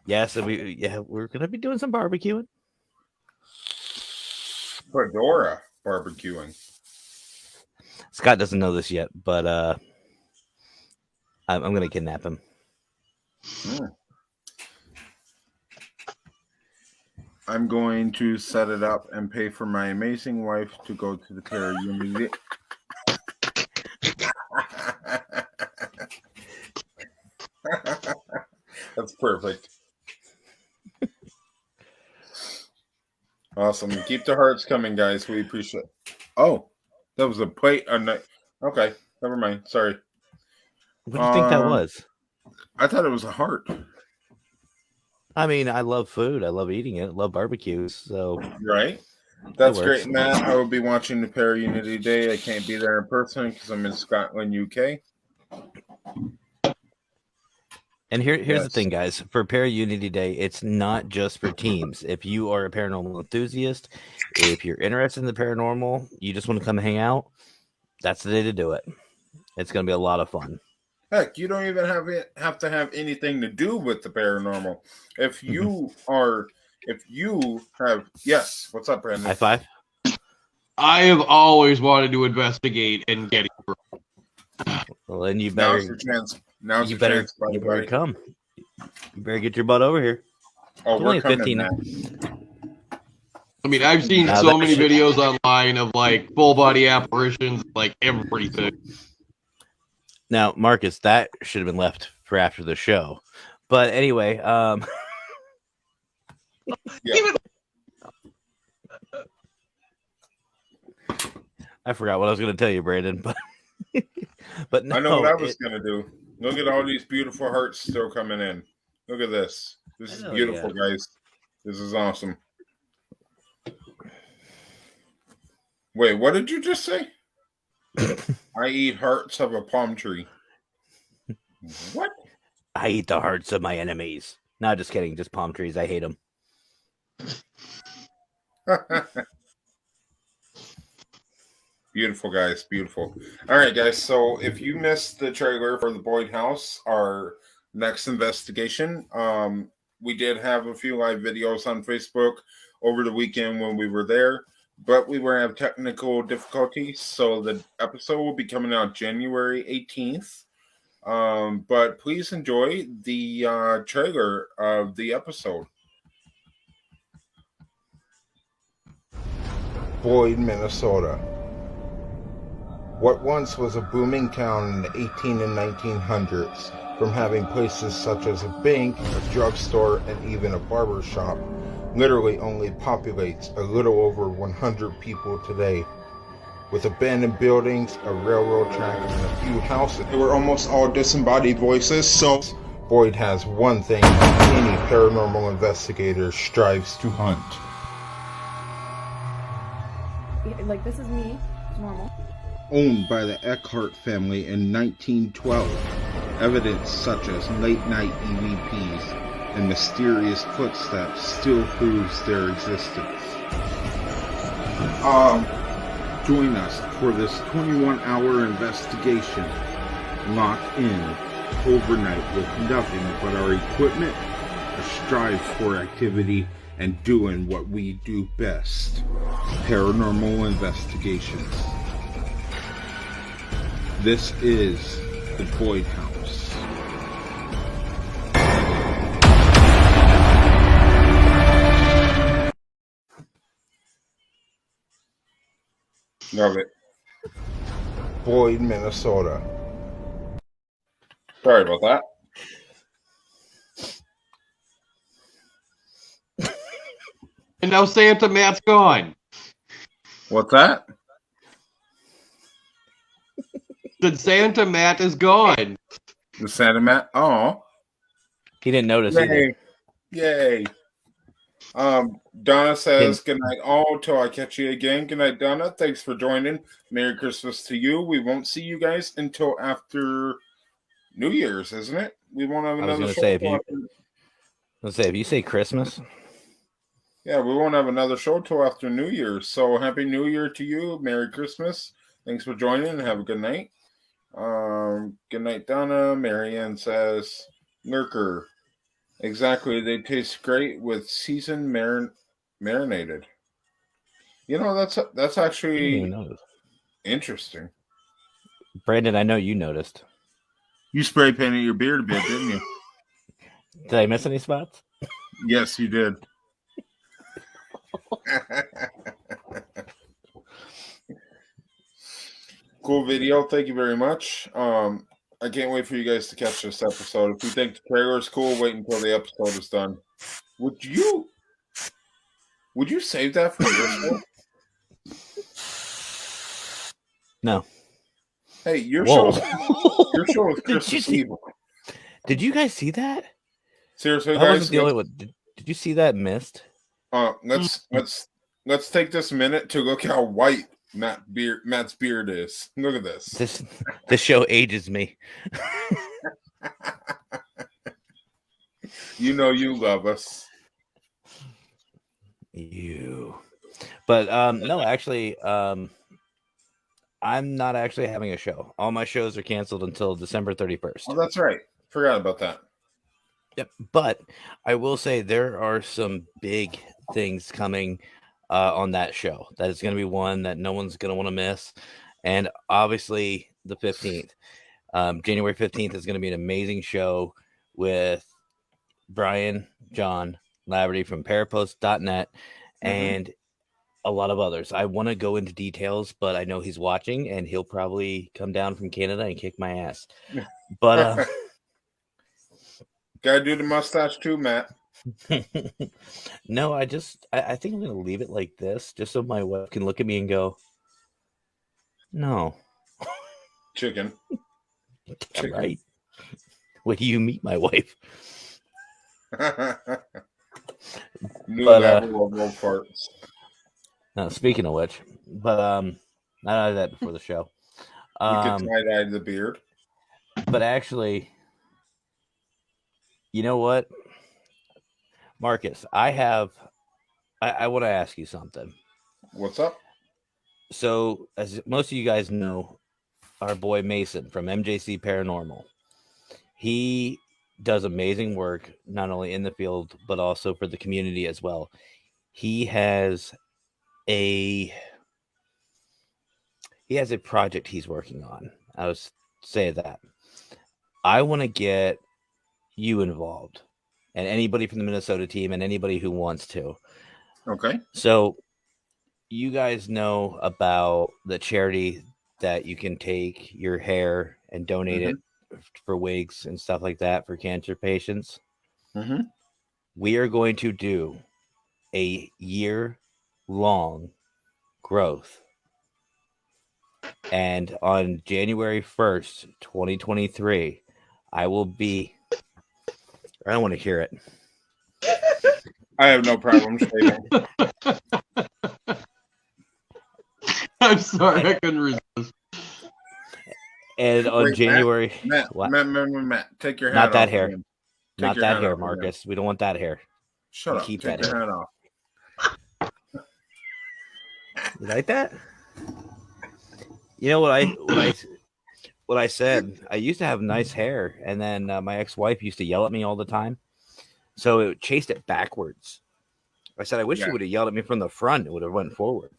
Yes, and we're gonna be doing some barbecuing. Fedora barbecuing. Scott doesn't know this yet, but I'm gonna kidnap him. I'm going to set it up and pay for my amazing wife to go to the Para Unity. That's perfect. Awesome. Keep the hearts coming, guys. We appreciate it. Oh, that was a plate. Okay, never mind. Sorry. What do you think that was? I thought it was a heart. I mean, I love food. I love eating it. I love barbecues. So right. That's great, Matt. I will be watching the Para Unity Day. I can't be there in person because I'm in Scotland, UK. And here's the thing, guys. For Para Unity Day, it's not just for teams. If you are a paranormal enthusiast, if you're interested in the paranormal, you just want to come hang out, that's the day to do it. It's going to be a lot of fun. Heck, you don't even have to have anything to do with the paranormal. If you have, yes. What's up, Brandon? High five. I have always wanted to investigate and get it. Well, then you better. Now's your chance. You better come. You better get your butt over here. Oh, we're coming, 15. I mean, I've seen so many videos online of like full body apparitions, like everything. Now, Marcus, that should have been left for after the show. But anyway, yeah. I forgot what I was going to tell you, Brandon. But no, I know what I was going to do. Look at all these beautiful hearts still coming in. Look at this. This is beautiful, guys. This is awesome. Wait, what did you just say? I eat hearts of a palm tree. What? I eat the hearts of my enemies. No, just kidding. Just palm trees. I hate them. Beautiful, guys. Beautiful. All right, guys. So if you missed the trailer for the Boyd House, our next investigation, we did have a few live videos on Facebook over the weekend when we were there, but we were having technical difficulties. So the episode will be coming out January 18th. But please enjoy the trailer of the episode. Boyd, Minnesota. What once was a booming town in the 18 and 1900s, from having places such as a bank, a drugstore, and even a barber shop, literally only populates a little over 100 people today. With abandoned buildings, a railroad track, and a few houses, they were almost all disembodied voices, so Boyd has one thing any paranormal investigator strives to hunt. Like, this is me, it's normal. owned by the Eckhart family in 1912. Evidence such as late-night EVPs and mysterious footsteps still proves their existence. Join us for this 21-hour investigation. Lock in overnight with nothing but our equipment, a strive for activity, and doing what we do best: paranormal investigations. This is the Boyd House. Love it. Boyd, Minnesota. Sorry about that. And now Santa Matt's gone. What's that? The Santa Matt is gone. The Santa Matt? Oh. He didn't notice either. Yay. Donna says, good night all till I catch you again. Good night, Donna. Thanks for joining. Merry Christmas to you. We won't see you guys until after New Year's, isn't it? We won't have another show. If you say Christmas. Yeah, we won't have another show till after New Year's. So Happy New Year to you. Merry Christmas. Thanks for joining and have a good night. Good night, Donna. Marianne says, Lurker. Exactly. They taste great with seasoned marinated. You know, that's actually interesting. Brandon, I know you noticed. You spray painted your beard a bit, didn't you? Did I miss any spots? Yes, you did. Cool video. Thank you very much. I can't wait for you guys to catch this episode. If you think the trailer is cool, wait until the episode is done. Would you save that for your show? No. Hey, your show is Christmas Eve. Did you guys see that? Seriously, I guys. wasn't the only one. Did you see that mist? Let's take this minute to look how white Matt's beard is. Look at this. This show ages me. You know you love us. But no, actually, I'm not actually having a show. All my shows are canceled until December 31st. Oh, that's right. Forgot about that. Yep. But I will say there are some big things coming on that show. That is going to be one that no one's going to want to miss. And obviously the 15th, January 15th is going to be an amazing show with Brian, John Laverty from parapost.net and a lot of others. I want to go into details, but I know he's watching and he'll probably come down from Canada and kick my ass. But gotta do the mustache too, Matt. No, I think I'm gonna leave it like this, just so my wife can look at me and go, "No, chicken." Right? When you meet my wife. New level of low farts. Now, speaking of which, but I did that before the show. You could tie-dye the beard. But actually, you know what? Marcus, I want to ask you something. What's up? So, as most of you guys know, our boy Mason from MJC Paranormal, he does amazing work, not only in the field, but also for the community as well. He has a project he's working on. I was say that. I want to get you involved. And anybody from the Minnesota team and anybody who wants to. Okay. So you guys know about the charity that you can take your hair and donate it for wigs and stuff like that for cancer patients. We are going to do a year-long growth. And on January 1st, 2023, I will be... I don't want to hear it. I have no problem shaving. I'm sorry, I couldn't resist. And on Wait, January, Matt, what? Matt, take your hat Not off. that hair. Again. Not that hair, Marcus. We don't want that hair. Shut You up. keep Take that your hair. hat off. You like that? You know what I said? I used to have nice hair, and then my ex-wife used to yell at me all the time, so it chased it backwards. I said, I wish you would have yelled at me from the front. It would have went forward.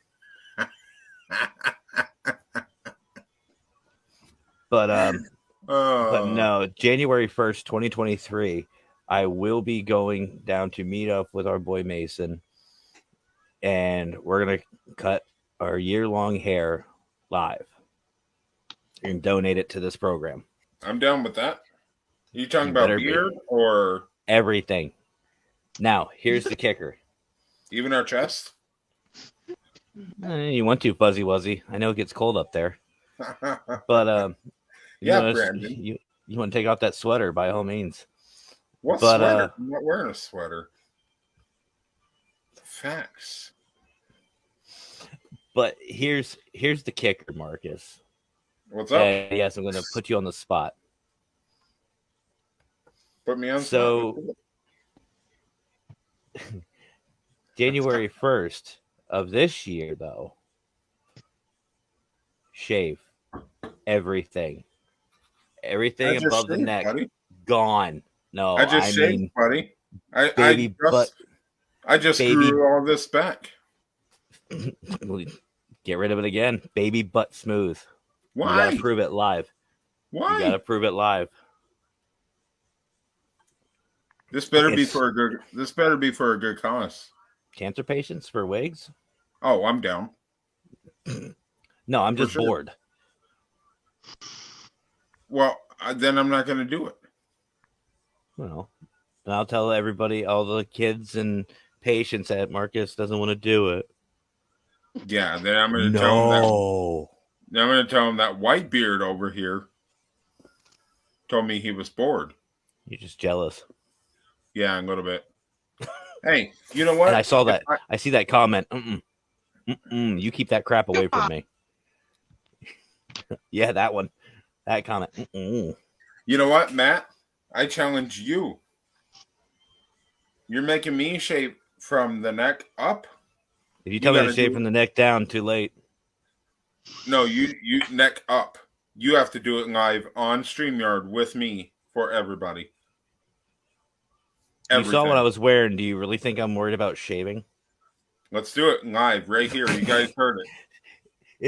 But no, January 1st, 2023, I will be going down to meet up with our boy Mason, and we're gonna cut our year-long hair live and donate it to this program. I'm down with that. Are you talking about beard or everything? Now, here's the kicker. Even our chest? You want to, Fuzzy Wuzzy. I know it gets cold up there. But Brandon. You want to take off that sweater by all means. What sweater? I'm not wearing a sweater. Facts. But here's the kicker, Marcus. What's up? Yes, I'm going to put you on the spot. Put me on. So, January 1st of this year, though, shave everything above the neck, buddy. Gone. No, I just shaved, buddy. I just grew all this back. Get rid of it again. Baby butt smooth. Why? You gotta prove it live. Why? You gotta prove it live. This better be for a good cause. Cancer patients for wigs? Oh, I'm down. No, I'm just bored. Well, then I'm not going to do it. Well, I'll tell everybody, all the kids and patients that Marcus doesn't want to do it. Yeah, then I'm going to tell him that. Then I'm going to tell him that Whitebeard over here told me he was bored. You're just jealous. Yeah, a little bit. Hey, you know what? And I saw that. I see that comment. You keep that crap away from me. Yeah, that one. That comment. You know what, Matt? I challenge you. You're making me shave from the neck up. If you tell me to shave from the neck down, too late. No, you neck up. You have to do it live on StreamYard with me for everybody. You saw what I was wearing. Do you really think I'm worried about shaving? Let's do it live right here. You guys heard it.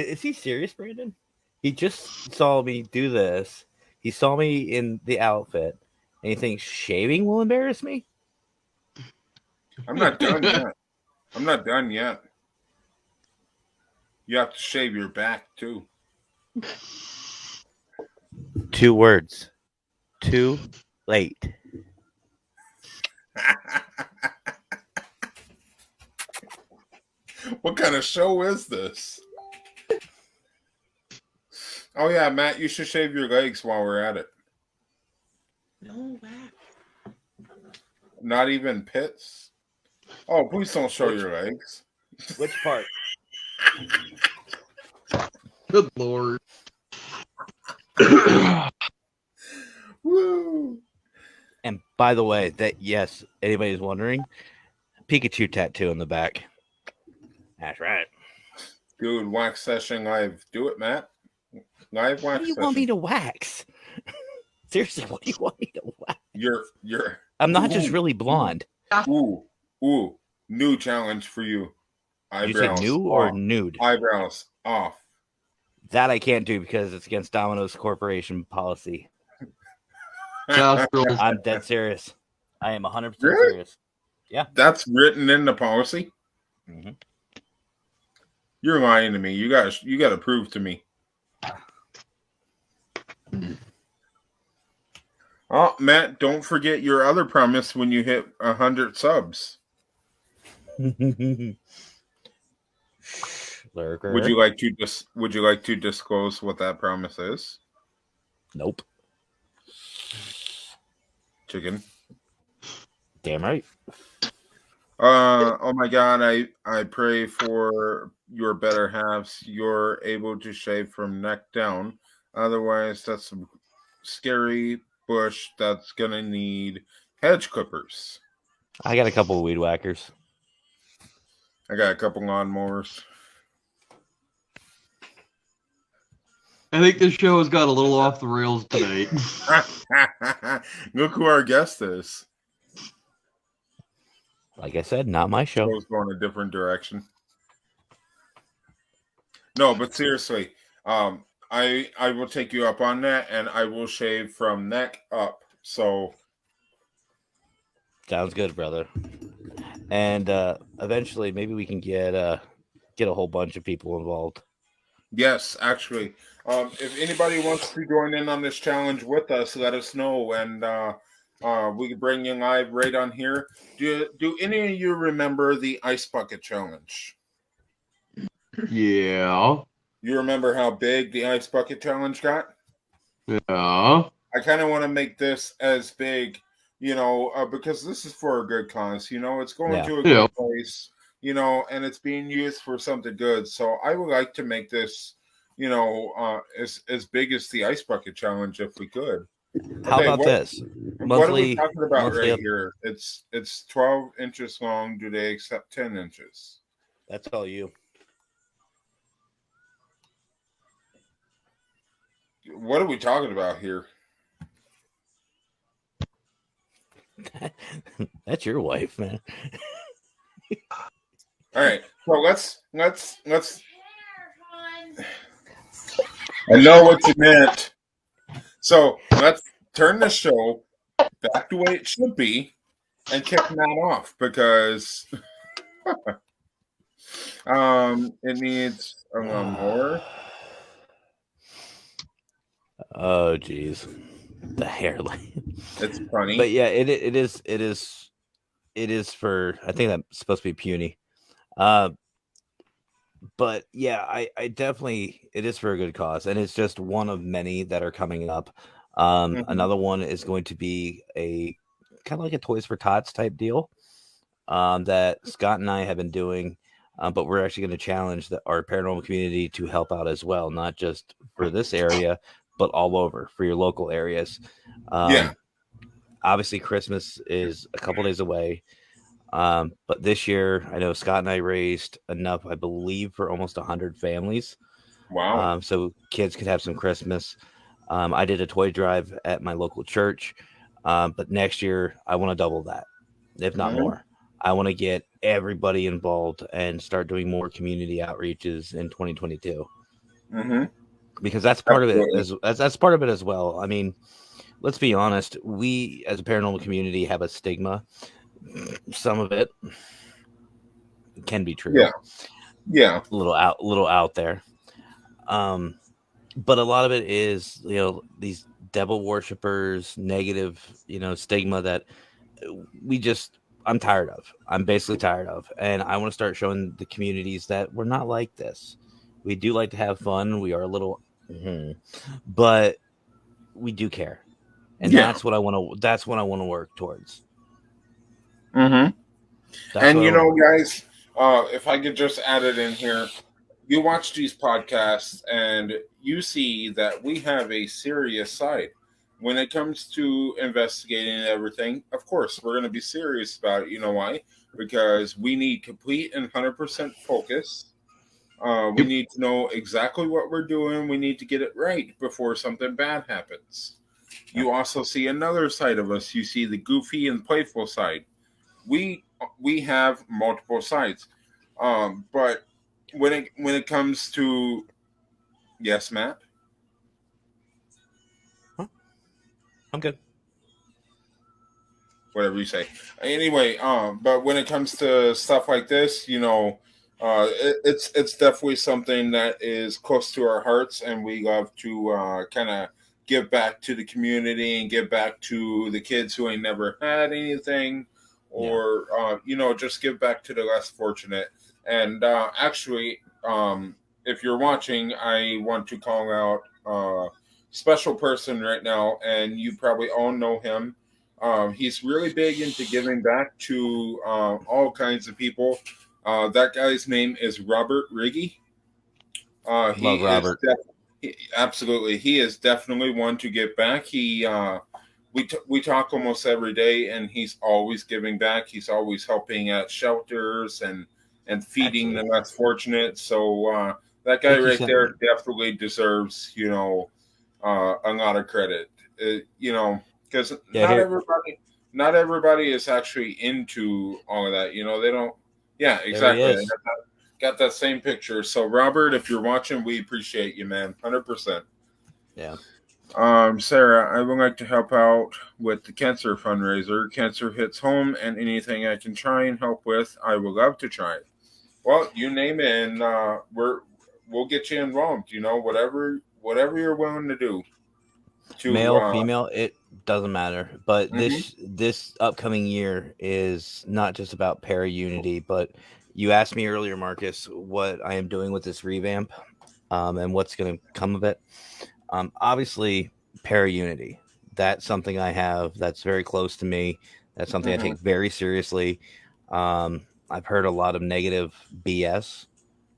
Is he serious, Brandon? He just saw me do this. He saw me in the outfit, and he thinks shaving will embarrass me? I'm not done yet. I'm not done yet. You have to shave your back, too. 2 words. Too late. What kind of show is this? Oh yeah, Matt, you should shave your legs while we're at it. No, Not even pits? Oh, please don't show your legs. Which part? Good Lord. Woo! And by the way, that yes, anybody's wondering, Pikachu tattoo in the back. That's right. Dude, wax session live. Do it, Matt. Live wax What do you session. want me to wax? Seriously, what do you want me to wax? You're I'm not just really blonde. Ooh. New challenge for you. Eyebrows. You said new or nude? Eyebrows off. That I can't do because it's against Domino's Corporation policy. I'm dead serious. I am 100% really? Serious. Yeah. That's written in the policy? Mm-hmm. You're lying to me. You got to prove to me. Oh, Matt, don't forget your other promise when you hit 100 subs. Lurker. Would you like to disclose what that promise is? Nope. Chicken. Damn right. Oh my God, I pray for your better halves. You're able to shave from neck down. Otherwise, that's some scary bush that's gonna need hedge clippers. I got a couple of weed whackers. I got a couple lawnmowers. I think this show has got a little off the rails tonight. Look who our guest is. Like I said, not my show. Show's going a different direction. No, but seriously, I will take you up on that, and I will shave from neck up. So Sounds good, brother. And eventually, maybe we can get a whole bunch of people involved. yes, actually, if anybody wants to join in on this challenge with us, let us know, and we can bring you live right on here. Do any of you remember the ice bucket challenge? Yeah. You remember how big the ice bucket challenge got? Yeah. I kind of want to make this as big, because this is for a good cause. It's going to a good place, and it's being used for something good. So I would like to make this, as big as the ice bucket challenge if we could. How about this? What are we talking about right here? It's 12 inches long. Do they accept 10 inches? That's all you. What are we talking about here? That's your wife, man. All right, so let's. I know what you meant. So let's turn the show back the way it should be and kick Matt off because it needs a little more. Oh, geez, the hairline. It's funny, but yeah, it is for. I think that's supposed to be puny. But yeah, I definitely, it is for a good cause, and it's just one of many that are coming up. Another one is going to be a kind of like a Toys for Tots type deal that Scott and I have been doing, but we're actually going to challenge our paranormal community to help out as well, not just for this area, but all over for your local areas. Obviously, Christmas is a couple days away. But this year, I know Scott and I raised enough, I believe, for almost 100 families. Wow. So kids could have some Christmas. I did a toy drive at my local church. But next year, I want to double that, if not more. I want to get everybody involved and start doing more community outreaches in 2022. Because that's part of it. That's part of it as well. I mean, let's be honest. We, as a paranormal community, have a stigma. Some of it can be true. Yeah. A little out there. But a lot of it is, these devil worshipers, negative, stigma that I'm tired of. I'm basically tired of. And I want to start showing the communities that we're not like this. We do like to have fun. We are a little, but we do care. And that's what I want to work towards. And guys, if I could just add it in here, you watch these podcasts and you see that we have a serious side when it comes to investigating everything. Of course, we're going to be serious about it. You know why? Because we need complete and 100% focus. We need to know exactly what we're doing. We need to get it right before something bad happens. You also see another side of us. You see the goofy and playful side. We have multiple sides, but when it comes to, yes, Matt, I'm good. Whatever you say. Anyway, but when it comes to stuff like this, it's definitely something that is close to our hearts, and we love to kind of give back to the community and give back to the kids who ain't never had anything. Or just give back to the less fortunate. And actually, if you're watching, I want to call out a special person right now, and you probably all know him. He's really big into giving back to all kinds of people. That guy's name is Robert Riggy. Love Robert. Absolutely, he is definitely one to give back. We talk almost every day, and he's always giving back. He's always helping at shelters and feeding the Actually, less fortunate. So that I guy think he right sent there me. definitely deserves, a lot of credit. Because Yeah, here. not everybody is actually into all of that. They don't. Yeah, There he exactly. is. Got that same picture. So Robert, if you're watching, we appreciate you, man. 100%. Yeah. Sarah, I would like to help out with the cancer fundraiser. Cancer hits home, and anything I can try and help with, I would love to try. Well, you name it, and we'll get you involved. Whatever you're willing to do. To Male, female, it doesn't matter. But mhm, this upcoming year is not just about para unity, but you asked me earlier, Marcus, what I am doing with this revamp, and what's going to come of it. Obviously, para unity. That's something I have that's very close to me. That's something I mhm, take very seriously. I've heard a lot of negative BS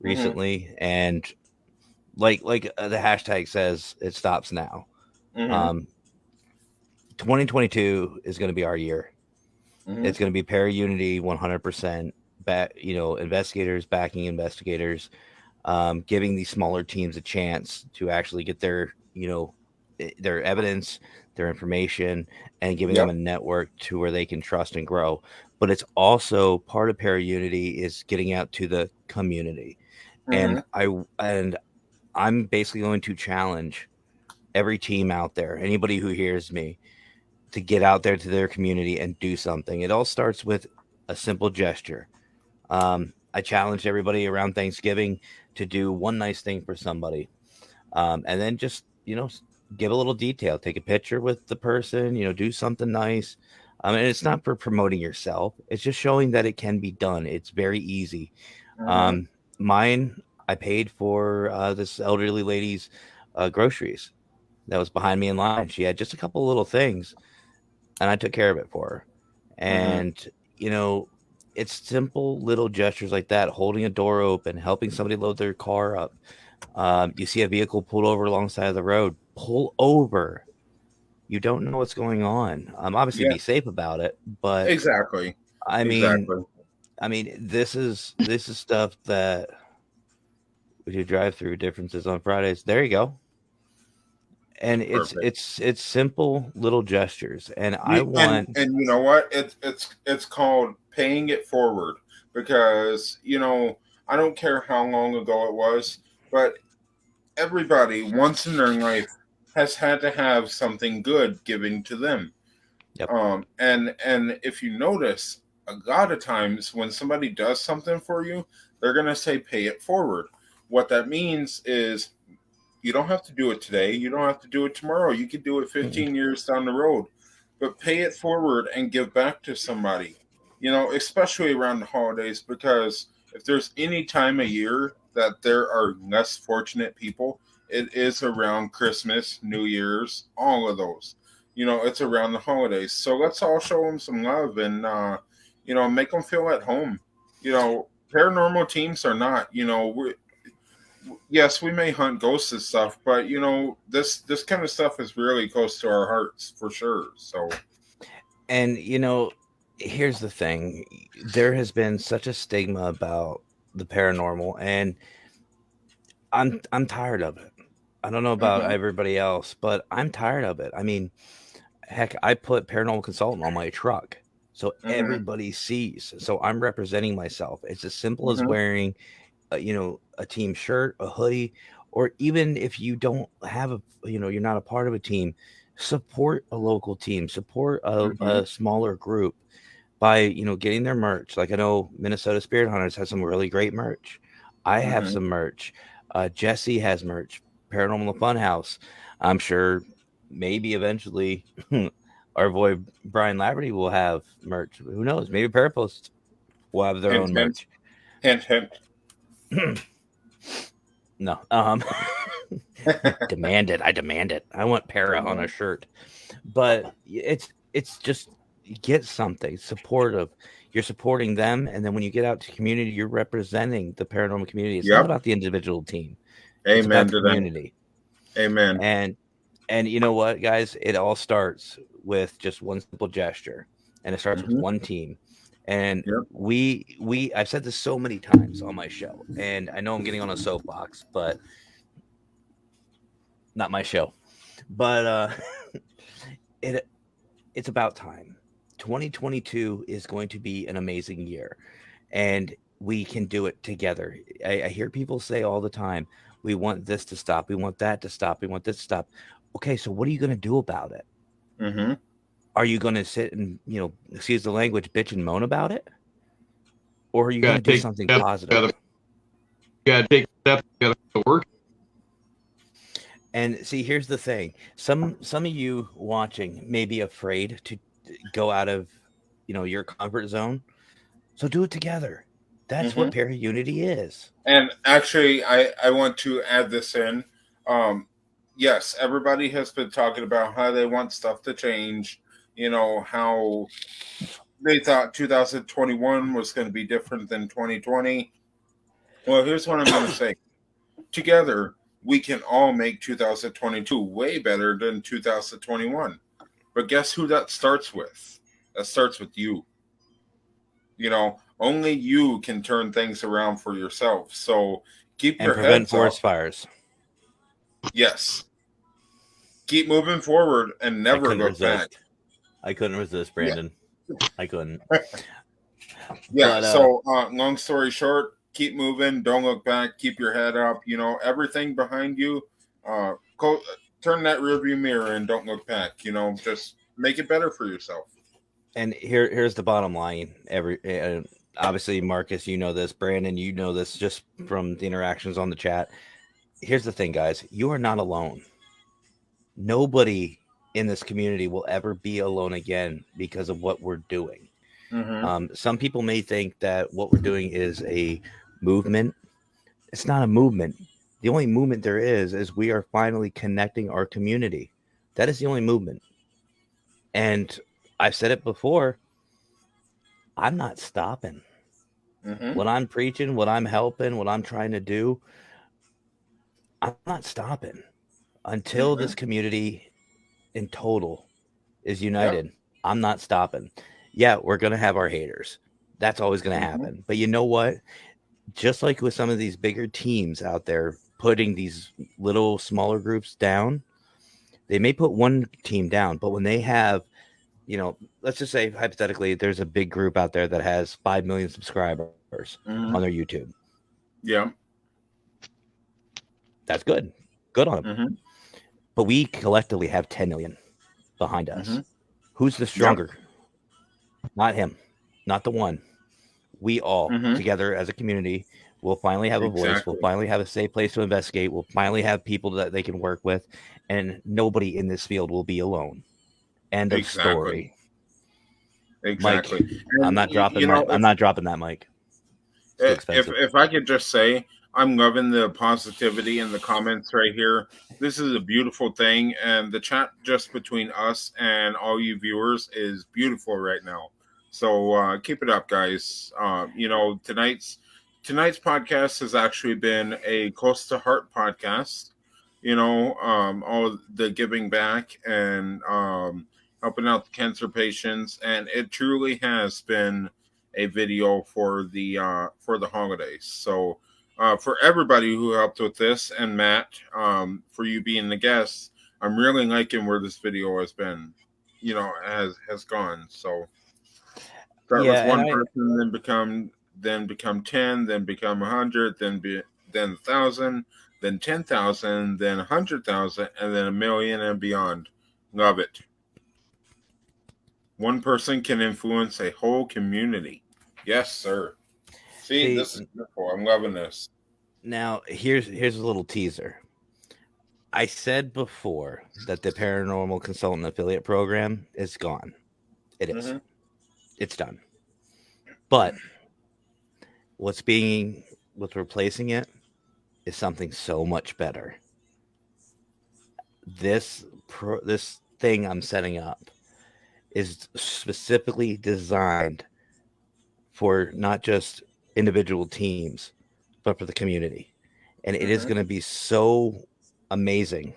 mhm, recently, and like the hashtag says, it stops now. mhm, Um, 2022 is going to be our year. mhm, It's going to be para unity 100%. Investigators backing investigators, giving these smaller teams a chance to actually get their evidence, their information, and giving them yep, a network to where they can trust and grow. But it's also part of para unity is getting out to the community, and mhm, I'm basically going to challenge every team out there, anybody who hears me, to get out there to their community and do something. It all starts with a simple gesture. I challenged everybody around Thanksgiving to do one nice thing for somebody, and then just give a little detail. Take a picture with the person. Do something nice. And it's not for promoting yourself. It's just showing that it can be done. It's very easy. mhm, Um, Mine, I paid for this elderly lady's groceries that was behind me in line. She had just a couple little things, and I took care of it for her. mhm, And you know, it's simple little gestures like that, holding a door open, helping somebody load their car up. You see a vehicle pulled over alongside of the road, pull over. You don't know what's going on. Obviously, yeah, be safe about it. But exactly, I mean, exactly, this is stuff that we do drive through differences on Fridays. There you go. And it's perfect. it's it's simple little gestures, and I want. And you know what? It's called paying it forward because I don't care how long ago it was, but everybody once in their life has had to have something good given to them. Yep. And if you notice, a lot of times when somebody does something for you, they're gonna say pay it forward. What that means is you don't have to do it today. You don't have to do it tomorrow. You could do it Mm-mm. 15 years down the road, but pay it forward and give back to somebody, especially around the holidays, because if there's any time of year that there are less fortunate people, it is around Christmas, New Year's, all of those. It's around the holidays. So let's all show them some love and, make them feel at home. Paranormal teams are not, yes, we may hunt ghosts and stuff, but this kind of stuff is really close to our hearts for sure. So, And here's the thing: there has been such a stigma about the paranormal, and I'm tired of it. I don't know about mhm, everybody else, but I'm tired of it. I mean, heck, I put paranormal consultant on my truck so mhm, everybody sees. So I'm representing myself. It's as simple as mhm, wearing, a team shirt, a hoodie, or even if you don't have you're not a part of a team, support a local team, support mhm, a smaller group by getting their merch. Like I know Minnesota Spirit Hunters has some really great merch. I have mhm. some merch. Jesse has merch. Paranormal Funhouse. I'm sure maybe eventually our boy Brian Laverty will have merch. Who knows? Maybe Parapost will have their Hint, own hint, merch. hint, hint. No. Demand it. I demand it. I want para on a shirt. But it's just get something supportive. You're supporting them, and then when you get out to community, you're representing the paranormal community. It's not Yep. about the individual team. It's about Amen the to that. community. Amen. And you know what, guys? It all starts with just one simple gesture, and it starts with Mhm. one team. And Yep. I've said this so many times on my show, and I know I'm getting on a soapbox, but not my show. But it's about time. 2022 is going to be an amazing year, and we can do it together. I hear people say all the time, we want this to stop, we want that to stop, we want this to stop. Okay, so what are you going to do about it? Mm-hmm. Are you going to sit and, excuse the language, bitch and moan about it? Or are you You going gotta to do take something steps positive? together. You gotta take steps together to work. And see, here's the thing. Some of you watching may be afraid to go out of, your comfort zone. So do it together. That's Mm-hmm. what para-unity is. And actually, I want to add this in. Yes, everybody has been talking about how they want stuff to change. How they thought 2021 was going to be different than 2020. Well, here's what I'm going to say. Together, we can all make 2022 way better than 2021. But guess who that starts with? That starts with you. Only you can turn things around for yourself. So keep And your prevent heads forest up. fires. Yes. Keep moving forward and I never couldn't look back. resist. I couldn't resist, Brandon. I couldn't. Yeah. But So, long story short, keep moving. Don't look back. Keep your head up. Everything behind you. Turn that rearview mirror and don't look back. Just make it better for yourself. and here's the bottom line. Obviously, Marcus, you know this. Brandon, you know this just from the interactions on the chat. Here's the thing, guys. You are not alone. Nobody in this community will ever be alone again because of what we're doing. Mm-hmm. Some people may think that what we're doing is a movement. It's not a movement. The only movement there is we are finally connecting our community. That is the only movement. And I've said it before. I'm not stopping. Mm-hmm. What I'm preaching, what I'm helping, what I'm trying to do, I'm not stopping until Mm-hmm. this community in total is Yep. united. I'm not stopping. Yeah, we're going to have our haters. That's always going to Mm-hmm. happen. But you know what? Just like with some of these bigger teams out there putting these little smaller groups down, they may put one team down, but when they have, let's just say hypothetically, there's a big group out there that has 5 million subscribers Mm-hmm. on their YouTube. Yeah. That's good. Good on them. Mm-hmm. But we collectively have 10 million behind us. Mm-hmm. Who's the stronger? Not him. Not the one. We all Mm-hmm. together as a community will finally have a voice. Exactly. We'll finally have a safe place to investigate. We'll finally have people that they can work with, and nobody in this field will be alone. End of story. Exactly. Mike, I'm not dropping I'm not dropping that mic. It's too expensive. If I could just say, I'm loving the positivity in the comments right here. This is a beautiful thing, and the chat just between us and all you viewers is beautiful right now. So keep it up, guys. Tonight's podcast has actually been a close to heart podcast. All the giving back and helping out the cancer patients, and it truly has been a video for the holidays. So for everybody who helped with this, and Matt, for you being the guest, I'm really liking where this video has been, has gone. So start with one person, then become 10, then become 100, then 1,000, then 10,000, then 100,000, and then 1,000,000 and beyond. Love it. One person can influence a whole community. Yes, sir. See, this is beautiful. I'm loving this. Now, here's a little teaser. I said before that the Paranormal Consultant Affiliate Program is gone. It is. Mm-hmm. It's done. But what's replacing it is something so much better. This thing I'm setting up is specifically designed for not just individual teams, but for the community. And it is going to be so amazing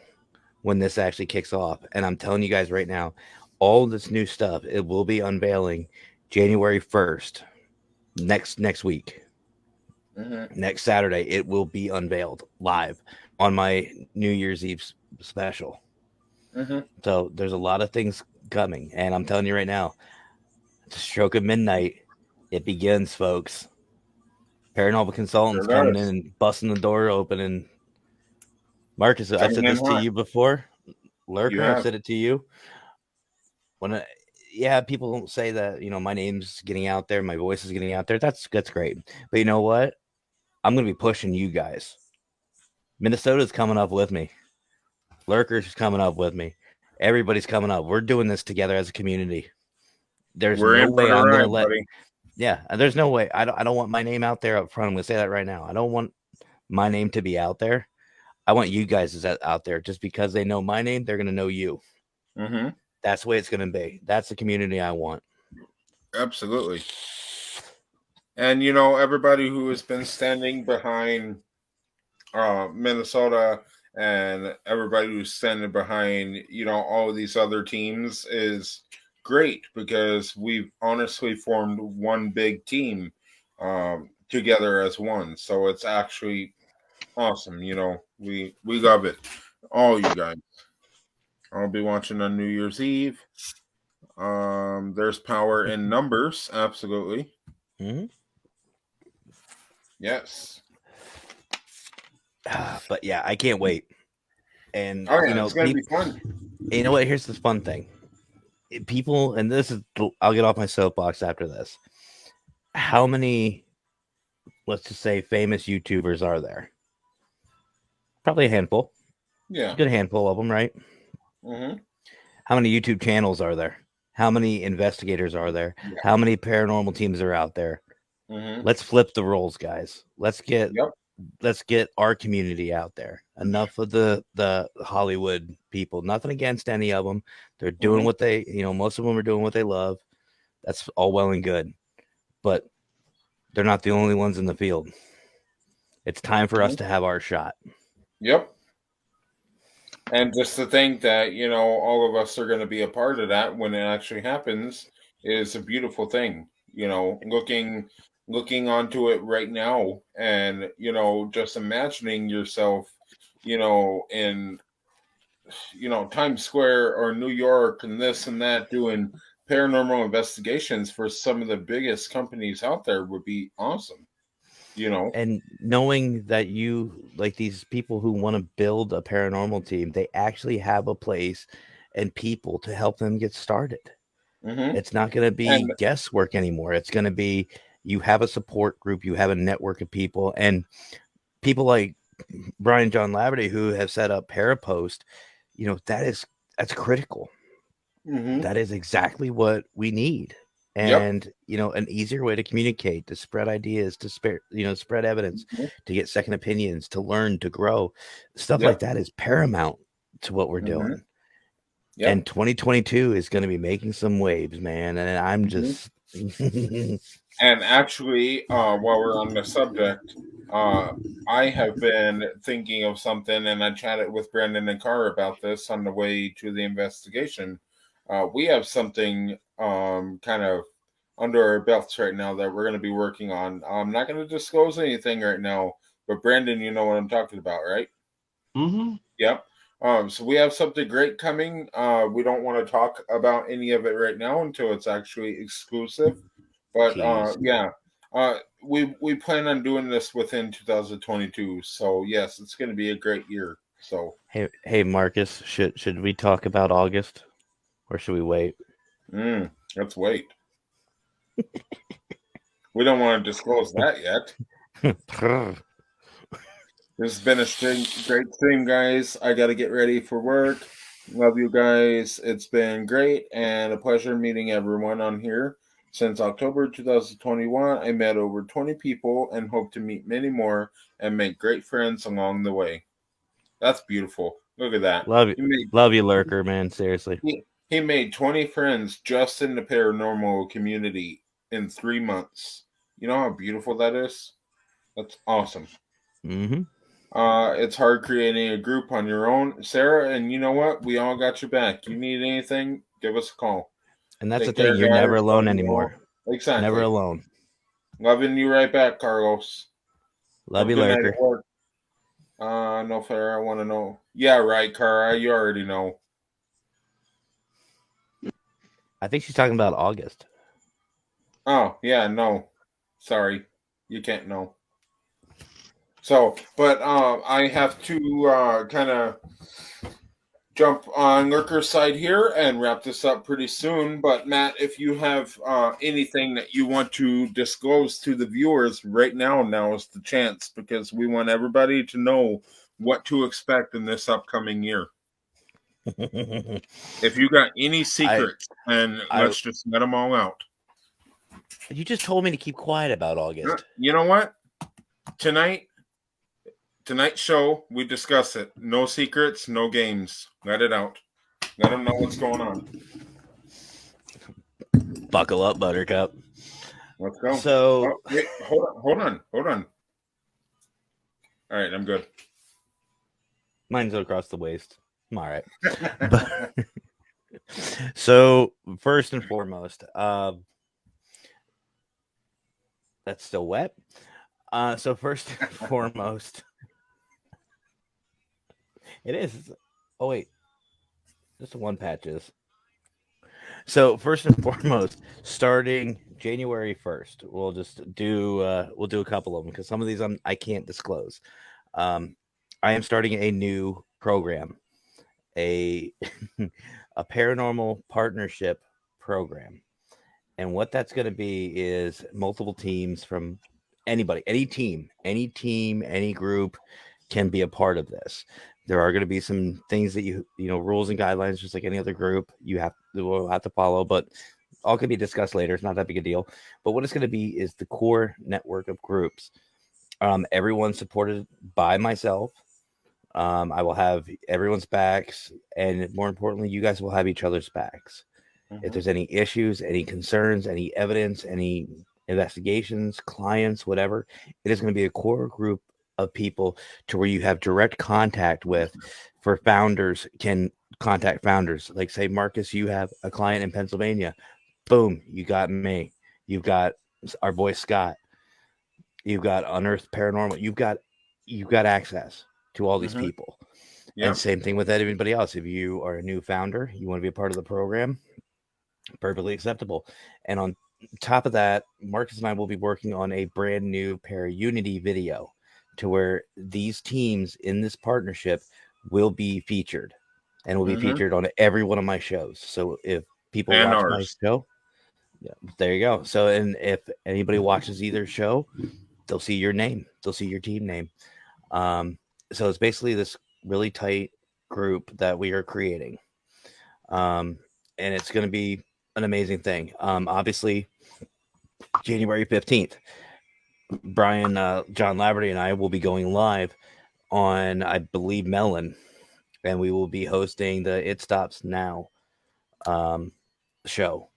when this actually kicks off. And I'm telling you guys right now, all this new stuff, it will be unveiling January 1st, next week. Next Saturday, it will be unveiled live on my New Year's Eve special. So there's a lot of things coming, and I'm telling you right now, it's a stroke of midnight. It begins, folks. Paranormal consultants coming in and busting the door open. And Marcus, I've said this to you before. Lurker, I've said it to you. People don't say that, my name's getting out there, my voice is getting out there. That's great. But you know what? I'm going to be pushing you guys. Minnesota's coming up with me. Lurker's coming up with me. Everybody's coming up. We're doing this together as a community. There's no way I'm going to let. Buddy. Yeah, there's no way. I don't want my name out there up front. I'm going to say that right now. I don't want my name to be out there. I want you guys out there. Just because they know my name, they're going to know you. That's the way it's going to be. That's the community I want. Absolutely. And, everybody who has been standing behind Minnesota and everybody who's standing behind, all of these other teams is great, because we've honestly formed one big team together as one. So it's actually awesome. We love it. All you guys. I'll be watching on New Year's Eve. There's power in numbers. Absolutely. Yes. But yeah, I can't wait. And it's gonna be fun. You know what? Here's the fun thing. People, and I'll get off my soapbox after this. How many, let's just say, famous YouTubers are there? Probably a handful. Yeah. A good handful of them, right? How many YouTube channels are there? How many investigators are there? Yeah. How many paranormal teams are out there? Let's flip the roles, guys. Let's get our community out there. Enough of the Hollywood people. Nothing against any of them. They're doing what they, most of them are doing what they love. That's all well and good. But they're not the only ones in the field. It's time for us to have our shot. Yep. And just to think that, all of us are going to be a part of that when it actually happens is a beautiful thing. Looking onto it right now and, just imagining yourself, in, Times Square or New York and this and that, doing paranormal investigations for some of the biggest companies out there would be awesome. And knowing that you, like, these people who want to build a paranormal team, they actually have a place and people to help them get started. It's not going to be guesswork anymore. It's going to be, you have a support group, you have a network of people, and people like Brian John Laverty who have set up Parapost. That's critical. That is exactly what we need. And an easier way to communicate, to spread ideas, to spread evidence, to get second opinions, to learn, to grow, stuff like that is paramount to what we're doing. And 2022 is going to be making some waves, man. And I'm just and actually, while we're on the subject, I have been thinking of something, and I chatted with Brandon and Carr about this on the way to the investigation. We have something kind of under our belts right now that we're going to be working on. I'm not going to disclose anything right now, but Brandon, you know what I'm talking about, right? Yep. So we have something great coming. We don't want to talk about any of it right now until it's actually exclusive. But we plan on doing this within 2022. So yes, it's going to be a great year. So hey Marcus, should we talk about August, or should we wait? Let's wait. We don't want to disclose that yet. This has been a great stream, guys. I got to get ready for work. Love you guys. It's been great and a pleasure meeting everyone on here. Since October 2021, I met over 20 people and hope to meet many more and make great friends along the way. That's beautiful. Look at that. Love you, Lurker, man. Seriously. He made 20 friends just in the paranormal community in 3 months. You know how beautiful that is? That's awesome. It's hard creating a group on your own, Sarah. And you know what? We all got your back. You need anything? Give us a call. And that's Take the thing. care, You're never guys. alone Love you all. anymore. Exactly. Never alone. Loving you right back, Carlos. Love Have a you, good night Lurker. at work. No fair. I want to know. Yeah, right, Cara. You already know. I think she's talking about August. Oh, yeah, no. Sorry. You can't know. So, but I have to kind of jump on Lurker's side here and wrap this up pretty soon. But Matt, if you have anything that you want to disclose to the viewers right now is the chance, because we want everybody to know what to expect in this upcoming year. If you got any secrets, and let's just let them all out. You just told me to keep quiet about August. You know what? Tonight's show, we discuss it. No secrets, no games. Let it out. Let them know what's going on. Buckle up, Buttercup. Let's go. So, wait, hold on. All right, I'm good. Mine's across the waist. I'm all right. So, first and foremost, that's still wet. So first and foremost, it is. Oh wait, just one patches. So first and foremost, starting January 1st, we'll do a couple of them because some of these I can't disclose. I am starting a new program, a paranormal partnership program. And what that's going to be is multiple teams from anybody, any team, any group can be a part of this. There are going to be some things that you know, rules and guidelines, just like any other group will have to follow, but all can be discussed later. It's not that big a deal. But what it's going to be is the core network of groups. Everyone's supported by myself. I will have everyone's backs, and more importantly, you guys will have each other's backs. If there's any issues, any concerns, any evidence, any investigations, clients, whatever, it is going to be a core group of people to where you have direct contact with. For founders, can contact founders. Like, say, Marcus, you have a client in Pennsylvania. Boom, you got me. You've got our boy Scott. You've got Unearthed Paranormal. You've got access to all these people. Yep. And same thing with anybody else. If you are a new founder, you want to be a part of the program, perfectly acceptable. And on top of that, Marcus and I will be working on a brand new Para-Unity video to where these teams in this partnership will be featured and will be featured on every one of my shows. So if people watch my show, there you go. So, and if anybody watches either show, they'll see your name, they'll see your team name. So it's basically this really tight group that we are creating. And it's going to be an amazing thing. Obviously, January 15th, Brian, John Laverty, and I will be going live on, I believe, Melon, and we will be hosting the It Stops Now show.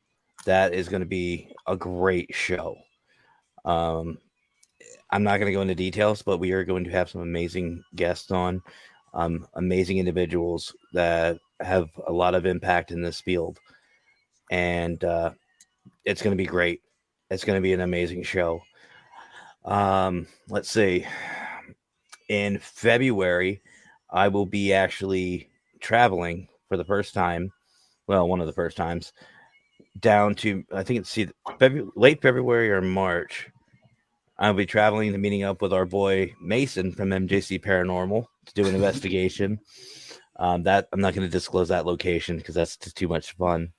That is going to be a great show. I'm not going to go into details, but we are going to have some amazing guests on, amazing individuals that have a lot of impact in this field. And it's going to be great. It's going to be an amazing show. Let's see. In February, I will be actually traveling for the first time. Well, one of the first times down to, I think it's late February or March. I'll be traveling to meeting up with our boy Mason from MJC Paranormal to do an investigation. That I'm not going to disclose that location because that's just too much fun.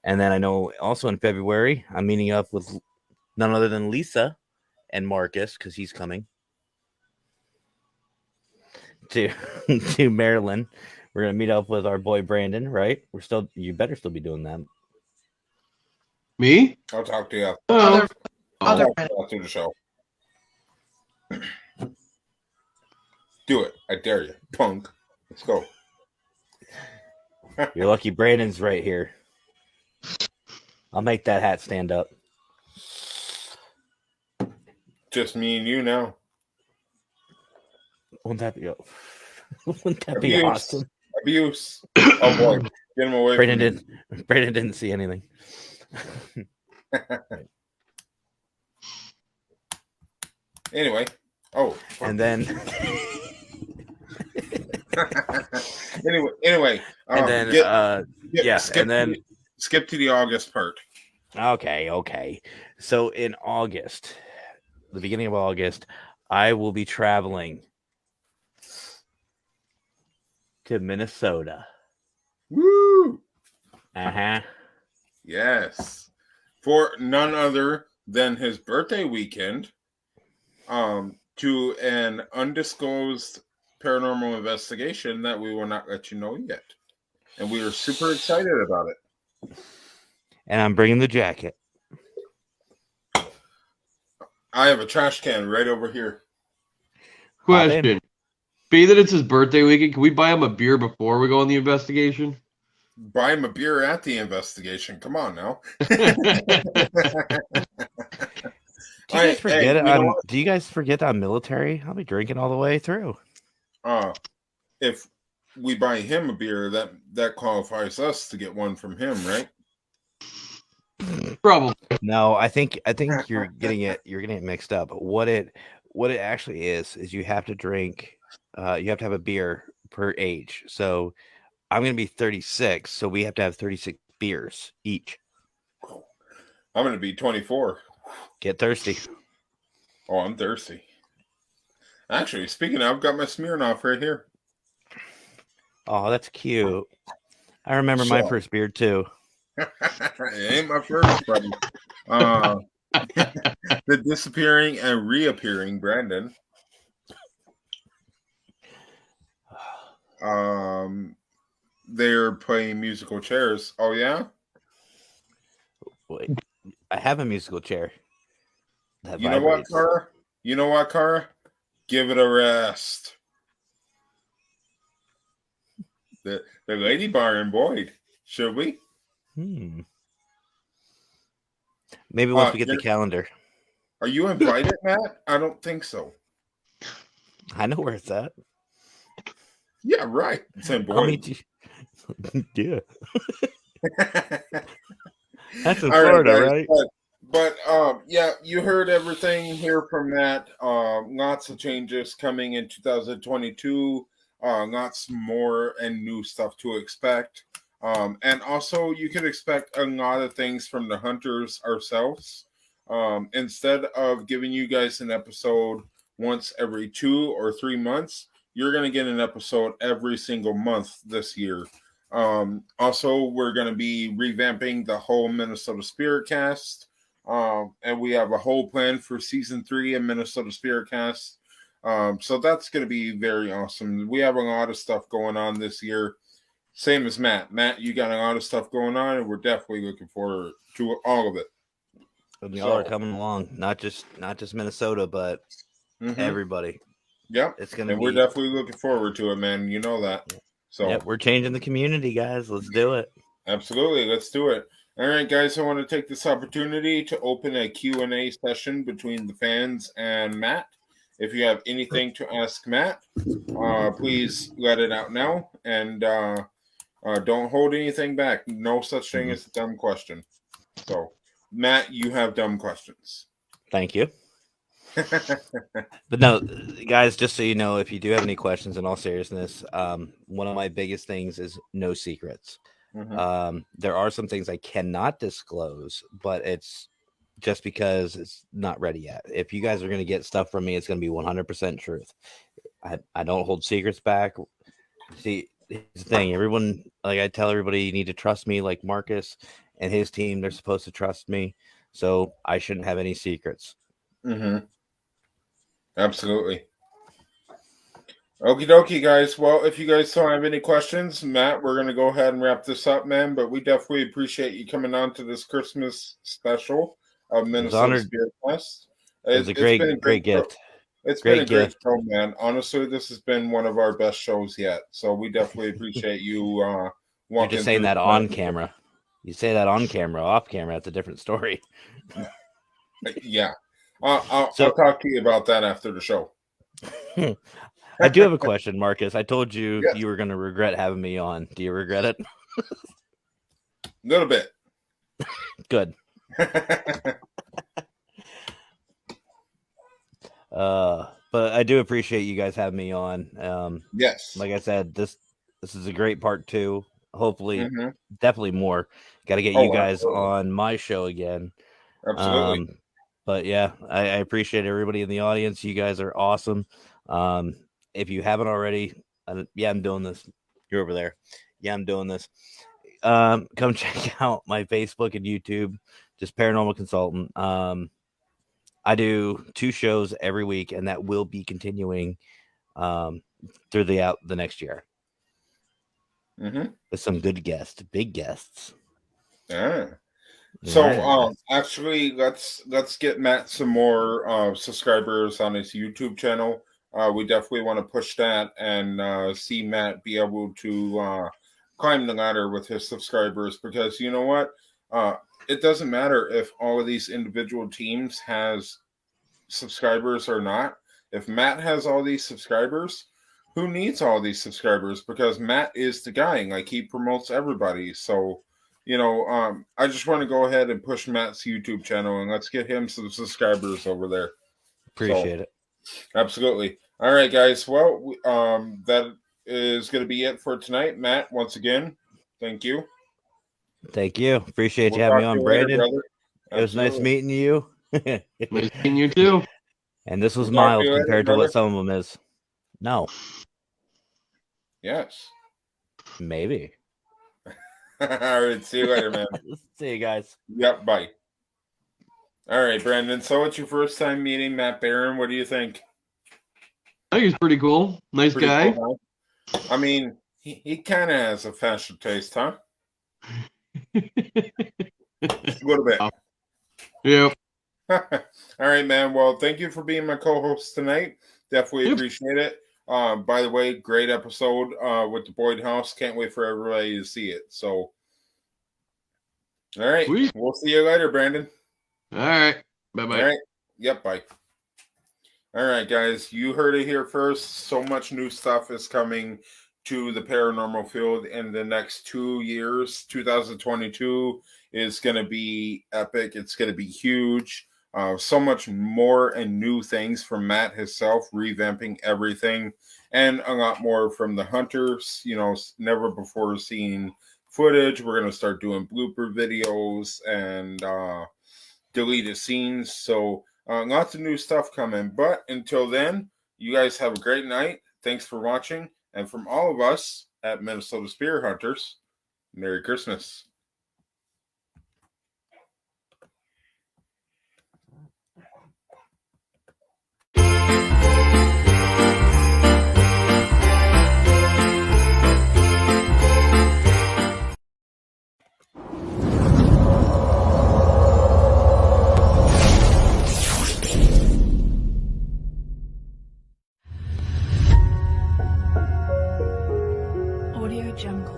And then I know also in February, I'm meeting up with none other than Lisa and Marcus, because he's coming to Maryland. We're going to meet up with our boy Brandon, right? You better still be doing that. Me? I'll talk to you. I'll talk to you after the show. Do it. I dare you. Punk. Let's go. You're lucky Brandon's right here. I'll make that hat stand up. Just me and you now. Wouldn't that be? Wouldn't that be Abuse. awesome? Abuse. Oh boy, get him away Brandon from me. Brandon didn't see anything. Anyway. Oh. And then anyway. and then skip to the August part. Okay. So in August, the beginning of August, I will be traveling to Minnesota. Woo! Uh-huh. Yes. For none other than his birthday weekend, to an undisclosed paranormal investigation that we will not let you know yet. And we are super excited about it. And I'm bringing the jacket. I have a trash can right over here. Question. Being that it's his birthday weekend, can we buy him a beer before we go on the investigation? Buy him a beer at the investigation. Come on now. Do you guys forget? Do you guys forget I'm military? I'll be drinking all the way through. If we buy him a beer, that qualifies us to get one from him, right? Probably. No, I think you're getting it mixed up. What it actually is you have to drink. You have to have a beer per age. So I'm going to be 36, so we have to have 36 beers each. I'm going to be 24. Get thirsty. Oh, I'm thirsty. Actually, speaking of, I've got my Smirnoff right here. Oh, that's cute. I remember my first beer too. It ain't my first, buddy. The disappearing and reappearing Brandon. They're playing musical chairs. Oh yeah? Wait, I have a musical chair. You know what, Cara? Give it a rest. The Lady Bar in Boyd. Should we? Maybe once we get the calendar. Are you invited, Matt? I don't think so. I know where it's at. Yeah, right. It's in Boyd. Yeah. That's in Florida, right? But yeah, you heard everything here from Matt. Lots of changes coming in 2022. Lots more and new stuff to expect. And also, you can expect a lot of things from the hunters ourselves. Instead of giving you guys an episode once every 2 or 3 months, you're going to get an episode every single month this year. Also, we're going to be revamping the whole Minnesota SpiritCast. And we have a whole plan for season 3 of Minnesota SpiritCast. So that's going to be very awesome. We have a lot of stuff going on this year. Same as Matt. Matt, you got a lot of stuff going on, and we're definitely looking forward to all of it. And y'all are coming along, not just Minnesota, but everybody. Yep. It's gonna be. We're definitely looking forward to it, man. You know that. So yep, we're changing the community, guys. Let's do it. Absolutely, let's do it. All right, guys. I want to take this opportunity to open a Q&A session between the fans and Matt. If you have anything to ask Matt, please let it out now, and don't hold anything back. No such thing as a dumb question. So, Matt, you have dumb questions. Thank you. But no, guys, just so you know, if you do have any questions, in all seriousness, one of my biggest things is no secrets. There are some things I cannot disclose, but it's just because it's not ready yet. If you guys are going to get stuff from me, it's going to be 100% truth. I don't hold secrets back. See, here's the thing. Everyone, like I tell everybody, you need to trust me. Like Marcus and his team, they're supposed to trust me. So I shouldn't have any secrets. Absolutely. Okie dokie, guys. Well, if you guys don't have any questions, Matt, we're going to go ahead and wrap this up, man. But we definitely appreciate you coming on to this Christmas special of Minnesota Spirit Quest. It's a great gift. It's been a great show, man. Honestly, this has been one of our best shows yet. So we definitely appreciate you. You're just saying that on camera. You say that on camera, off camera. That's a different story. Yeah. I'll talk to you about that after the show. I do have a question, Marcus. I told you Yes. you were going to regret having me on. Do you regret it? A little bit. Good. But I do appreciate you guys having me on. Yes. Like I said, this is a great part 2. Hopefully, Mhm. definitely more. Got to get Oh, you guys absolutely. on my show again. Absolutely. But yeah, I appreciate everybody in the audience. You guys are awesome. If you haven't already, yeah, I'm doing this. You're over there. Yeah, I'm doing this. Come check out my Facebook and YouTube, just Paranormal Consultant. I do 2 shows every week, and that will be continuing through the next year Mm-hmm. with some good guests, big guests. Yeah. So Yeah. actually let's get Matt some more subscribers on his YouTube channel. We definitely want to push that and see Matt be able to climb the ladder with his subscribers, because you know what? It doesn't matter if all of these individual teams has subscribers or not. If Matt has all these subscribers, who needs all these subscribers? Because Matt is the guy, like he promotes everybody. So I just want to go ahead and push Matt's YouTube channel and let's get him some subscribers over there. Appreciate it. Absolutely. All right, guys. Well, that is going to be it for tonight. Matt, once again, thank you. Thank you. Appreciate We'll you having me talk on, to you later, Brandon. brother. It was nice Absolutely. meeting you. Nice meeting you too. And this was We'll talk to mild you later, compared to brother. what some of them is. No, Yes. maybe. All right. See you later, man. See you guys. Yep. Bye. All right, Brandon. So it's your first time meeting Matt Barron. What do you think? I think he's pretty cool. Nice Pretty guy. cool, huh? I mean, he kind of has a fashion taste, huh? A little bit. Yep. All right, man. Well, thank you for being my co-host tonight. Definitely appreciate it. By the way, great episode with the Boyd House. Can't wait for everybody to see it. So, all right. Sweet. We'll see you later, Brandon. All right. Bye-bye. All right. Yep. Bye. All right, guys. You heard it here first. So much new stuff is coming to the paranormal field in the next 2 years. 2022 is going to be epic. It's going to be huge. So much more and new things from Matt himself, revamping everything, and a lot more from the hunters. Never before seen footage. We're going to start doing blooper videos and deleted scenes. So lots of new stuff coming. But until then, you guys have a great night. Thanks for watching. And from all of us at Minnesota Spirit Hunters, Merry Christmas. Audio Jungle.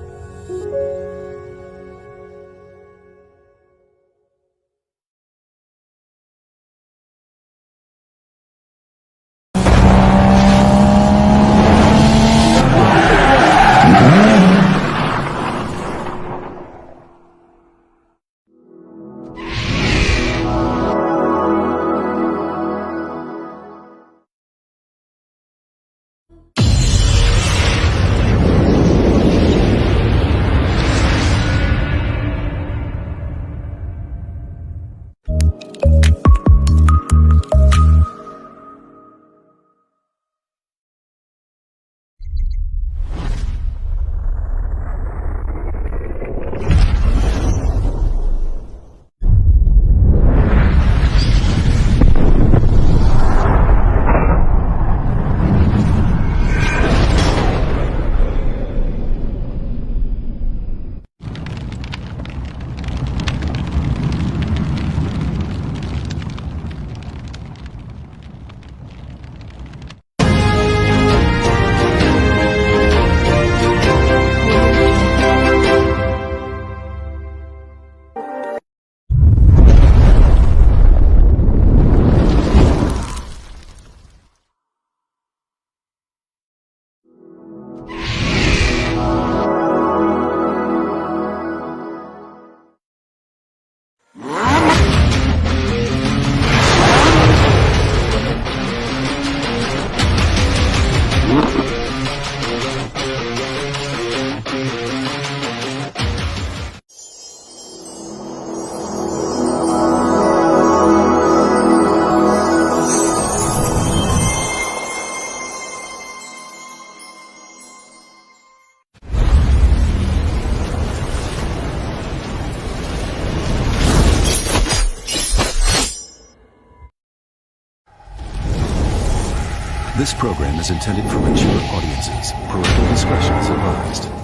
This program is intended for mature audiences. Parental discretion is advised.